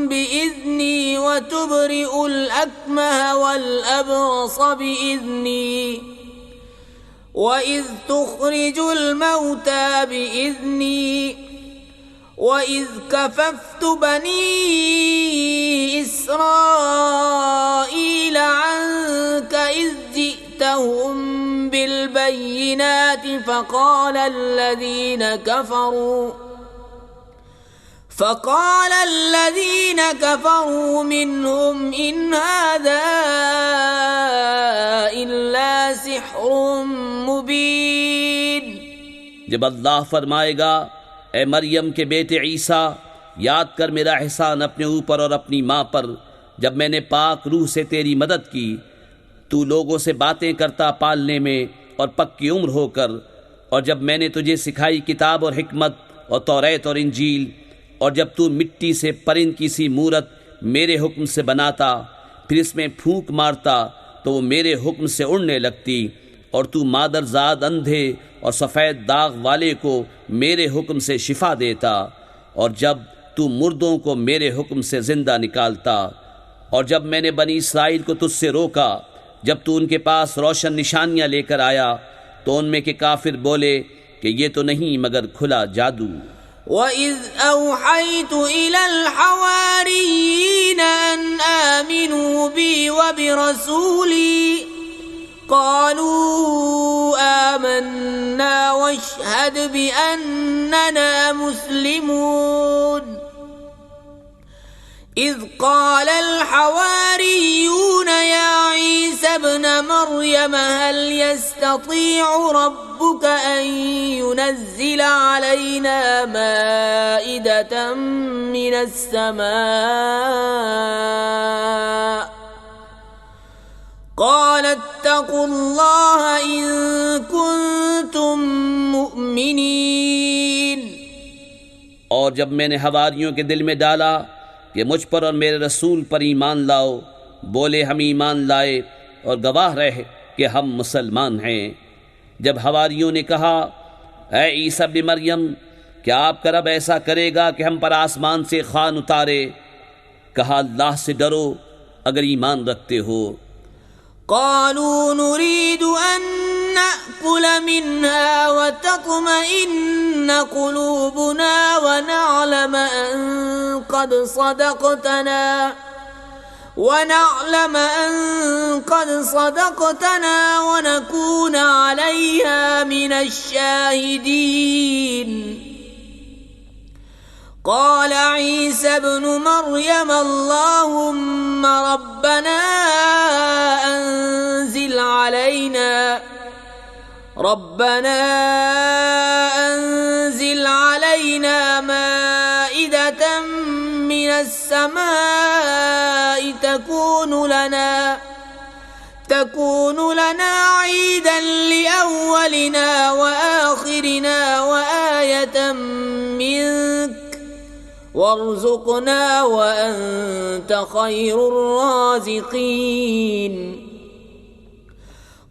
بإذني وتبرئ الأكمه والأبرص بإذني وإذ تخرج الموتى بإذني وإذ كففت بني إسرائيل عنك إذ جئتهم بالبينات فقال الذين كفروا منهم إن هذا إلا سحر مبين۔ جب اللہ فرمائے گا اے مریم کے بیٹے عیسیٰ، یاد کر میرا احسان اپنے اوپر اور اپنی ماں پر، جب میں نے پاک روح سے تیری مدد کی، تو لوگوں سے باتیں کرتا پالنے میں اور پکی عمر ہو کر، اور جب میں نے تجھے سکھائی کتاب اور حکمت اور توریت اور انجیل، اور جب تو مٹی سے پرند کی سی مورت میرے حکم سے بناتا، پھر اس میں پھونک مارتا تو وہ میرے حکم سے اڑنے لگتی، اور تو مادر زاد اندھے اور سفید داغ والے کو میرے حکم سے شفا دیتا، اور جب تو مردوں کو میرے حکم سے زندہ نکالتا، اور جب میں نے بنی اسرائیل کو تجھ سے روکا، جب تو ان کے پاس روشن نشانیاں لے کر آیا تو ان میں کے کافر بولے کہ یہ تو نہیں مگر کھلا جادو۔ وَإِذْ أَوْحَيْتُ إِلَى الْحَوَارِيِّينَ أَنْ آمِنُوا بِي وَبِرَسُولِي قَالُوا آمَنَّا وَاشْهَدْ بِأَنَّنَا مُسْلِمُونَ۔ إذ قال الحواريون يا عيسى ابن مريم هل يستطيع ربك أن ينزل علينا مائدة من السماء قال اتقوا الله إن كنتم مؤمنين. اور جب میں نے حواریوں کے دل میں ڈالا کہ مجھ پر اور میرے رسول پر ایمان لاؤ، بولے ہم ایمان لائے اور گواہ رہے کہ ہم مسلمان ہیں. جب حواریوں نے کہا اے عیسیٰ ابن مریم، کیا آپ کا رب ایسا کرے گا کہ ہم پر آسمان سے خوان اتارے؟ کہا اللہ سے ڈرو اگر ایمان رکھتے ہو. قالوا نريد أن نأكل منها وتطمئن قلوبنا ونعلم أن قد صدقتنا ونكون عليها من الشاهدين. قال عيسى ابن مريم اللهم ربنا أنزل علينا مائدة من السماء تكون لنا عيدا لأولنا وآخرنا وآية منك وارزقنا وأنت خير الرازقين.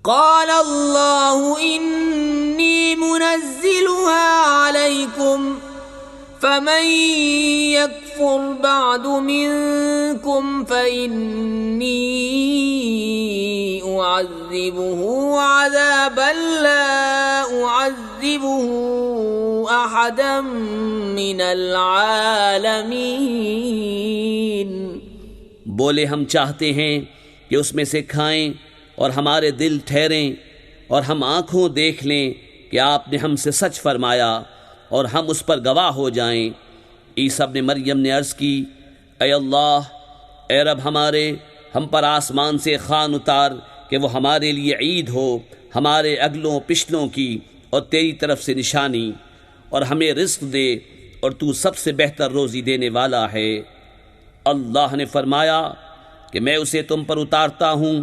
قال الله إني منزلها عليكم فمن يكفر بعد منكم فإني أعذبه عذابا لا أعذبه أحدا من العالمين. بولے ہم چاہتے ہیں کہ اس میں سے کھائیں اور ہمارے دل ٹھہریں اور ہم آنکھوں دیکھ لیں کہ آپ نے ہم سے سچ فرمایا اور ہم اس پر گواہ ہو جائیں. عیسیٰ ابن مریم نے عرض کی اے اللہ، اے رب ہمارے، ہم پر آسمان سے خوان اتار کہ وہ ہمارے لیے عید ہو، ہمارے اگلوں پچھلوں کی اور تیری طرف سے نشانی، اور ہمیں رزق دے اور تو سب سے بہتر روزی دینے والا ہے. اللہ نے فرمایا کہ میں اسے تم پر اتارتا ہوں،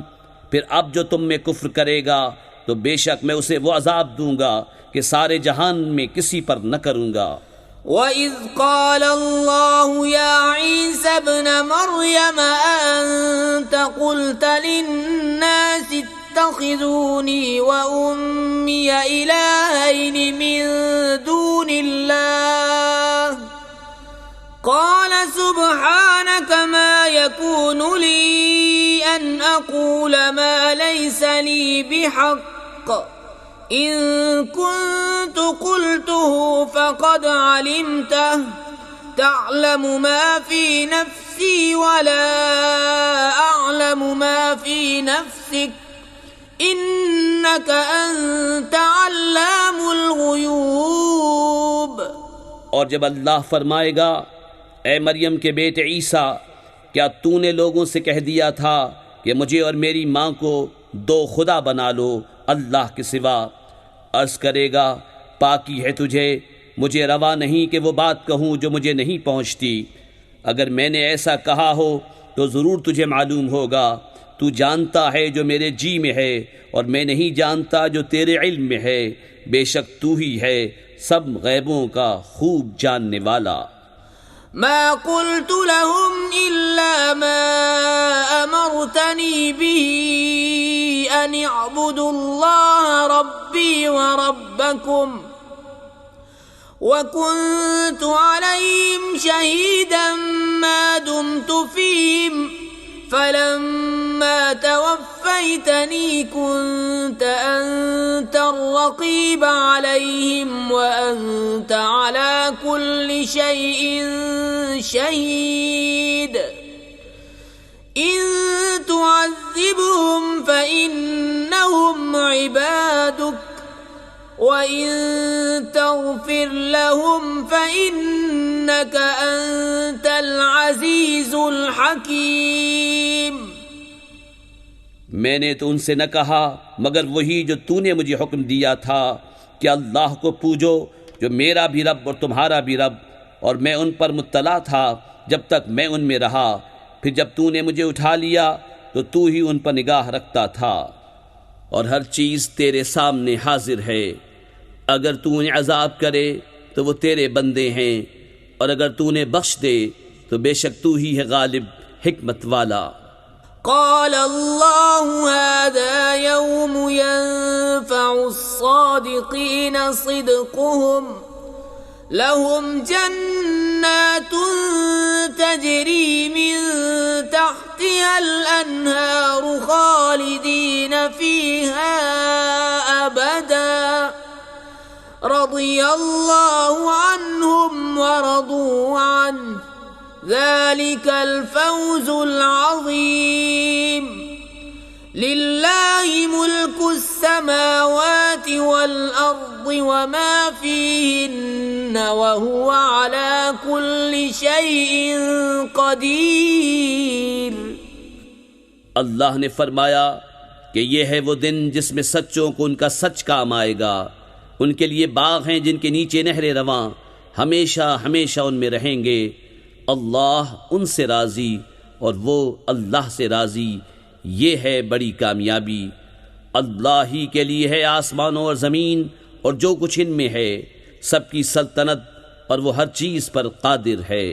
پھر اب جو تم میں کفر کرے گا تو بے شک میں اسے وہ عذاب دوں گا کہ سارے جہان میں کسی پر نہ کروں گا. وَإِذْ قَالَ اللَّهُ يَا عِيسَى ابْنَ مَرْيَمَ أَنْتَ قُلْتَ لِلنَّاسِ اتَّخِذُونِي وَأُمِّيَ إِلَٰهَيْنِ مِن دُونِ اللَّهِ قَالَ سُبْحَانَكَ مَا يَكُونُ لِي أَنْ أَقُولَ مَا لَيْسَ لِي بِحَقٍّ إِن كُنتُ قُلْتُهُ فَقَدْ عَلِمْتَهُ تَعْلَمُ مَا فِي نَفْسِي وَلَا أَعْلَمُ مَا فِي نَفْسِكَ إِنَّكَ أَنْتَ عَلَّامُ الْغُيُوبِ. اور جب اللہ فرمائے گا اے مریم کے بیٹے عیسیٰ، کیا تو نے لوگوں سے کہہ دیا تھا کہ مجھے اور میری ماں کو دو خدا بنا لو اللہ کے سوا؟ عرض کرے گا پاکی ہے تجھے، مجھے روا نہیں کہ وہ بات کہوں جو مجھے نہیں پہنچتی. اگر میں نے ایسا کہا ہو تو ضرور تجھے معلوم ہوگا. تو جانتا ہے جو میرے جی میں ہے اور میں نہیں جانتا جو تیرے علم میں ہے. بے شک تو ہی ہے سب غیبوں کا خوب جاننے والا. ما قلت لهم إلا ما أمرتني به أن اعبدوا الله ربي وربكم وكنت عليهم شهيدا ما دمت فيهم فلما توفيتني كنت أنت الرقيب عليهم وأنت على كل شيء شهيد. إن تعذبهم فإنهم عبادك وإن تغفر لهم فإنك إنك أنت العزيز الحكيم. میں نے تو ان سے نہ کہا مگر وہی جو تو نے مجھے حکم دیا تھا کہ اللہ کو پوجو جو میرا بھی رب اور تمہارا بھی رب، اور میں ان پر مطلع تھا جب تک میں ان میں رہا، پھر جب تو نے مجھے اٹھا لیا تو تو ہی ان پر نگاہ رکھتا تھا، اور ہر چیز تیرے سامنے حاضر ہے. اگر تو انہیں عذاب کرے تو وہ تیرے بندے ہیں، اور اگر تو انہیں بخش دے تو بے شک تو ہی ہے غالب حکمت والا. قال الله هذا يوم ينفع الصادقين صدقهم لهم جنات تجري من تحتها الأنهار خالدين فيها أبدا رضي الله عنهم ورضوا عنه ذلك الفوز العظيم. لله ملك السماوات والأرض وما فيهن وهو على كل شيء قدير. اللہ نے فرمایا کہ یہ ہے وہ دن جس میں سچوں کو ان کا سچ کام آئے گا. ان کے لیے باغ ہیں جن کے نیچے نہریں رواں، ہمیشہ ہمیشہ ان میں رہیں گے. اللہ ان سے راضی اور وہ اللہ سے راضی، یہ ہے بڑی کامیابی. اللہ ہی کے لیے ہے آسمانوں اور زمین اور جو کچھ ان میں ہے، سب کی سلطنت اور وہ ہر چیز پر قادر ہے.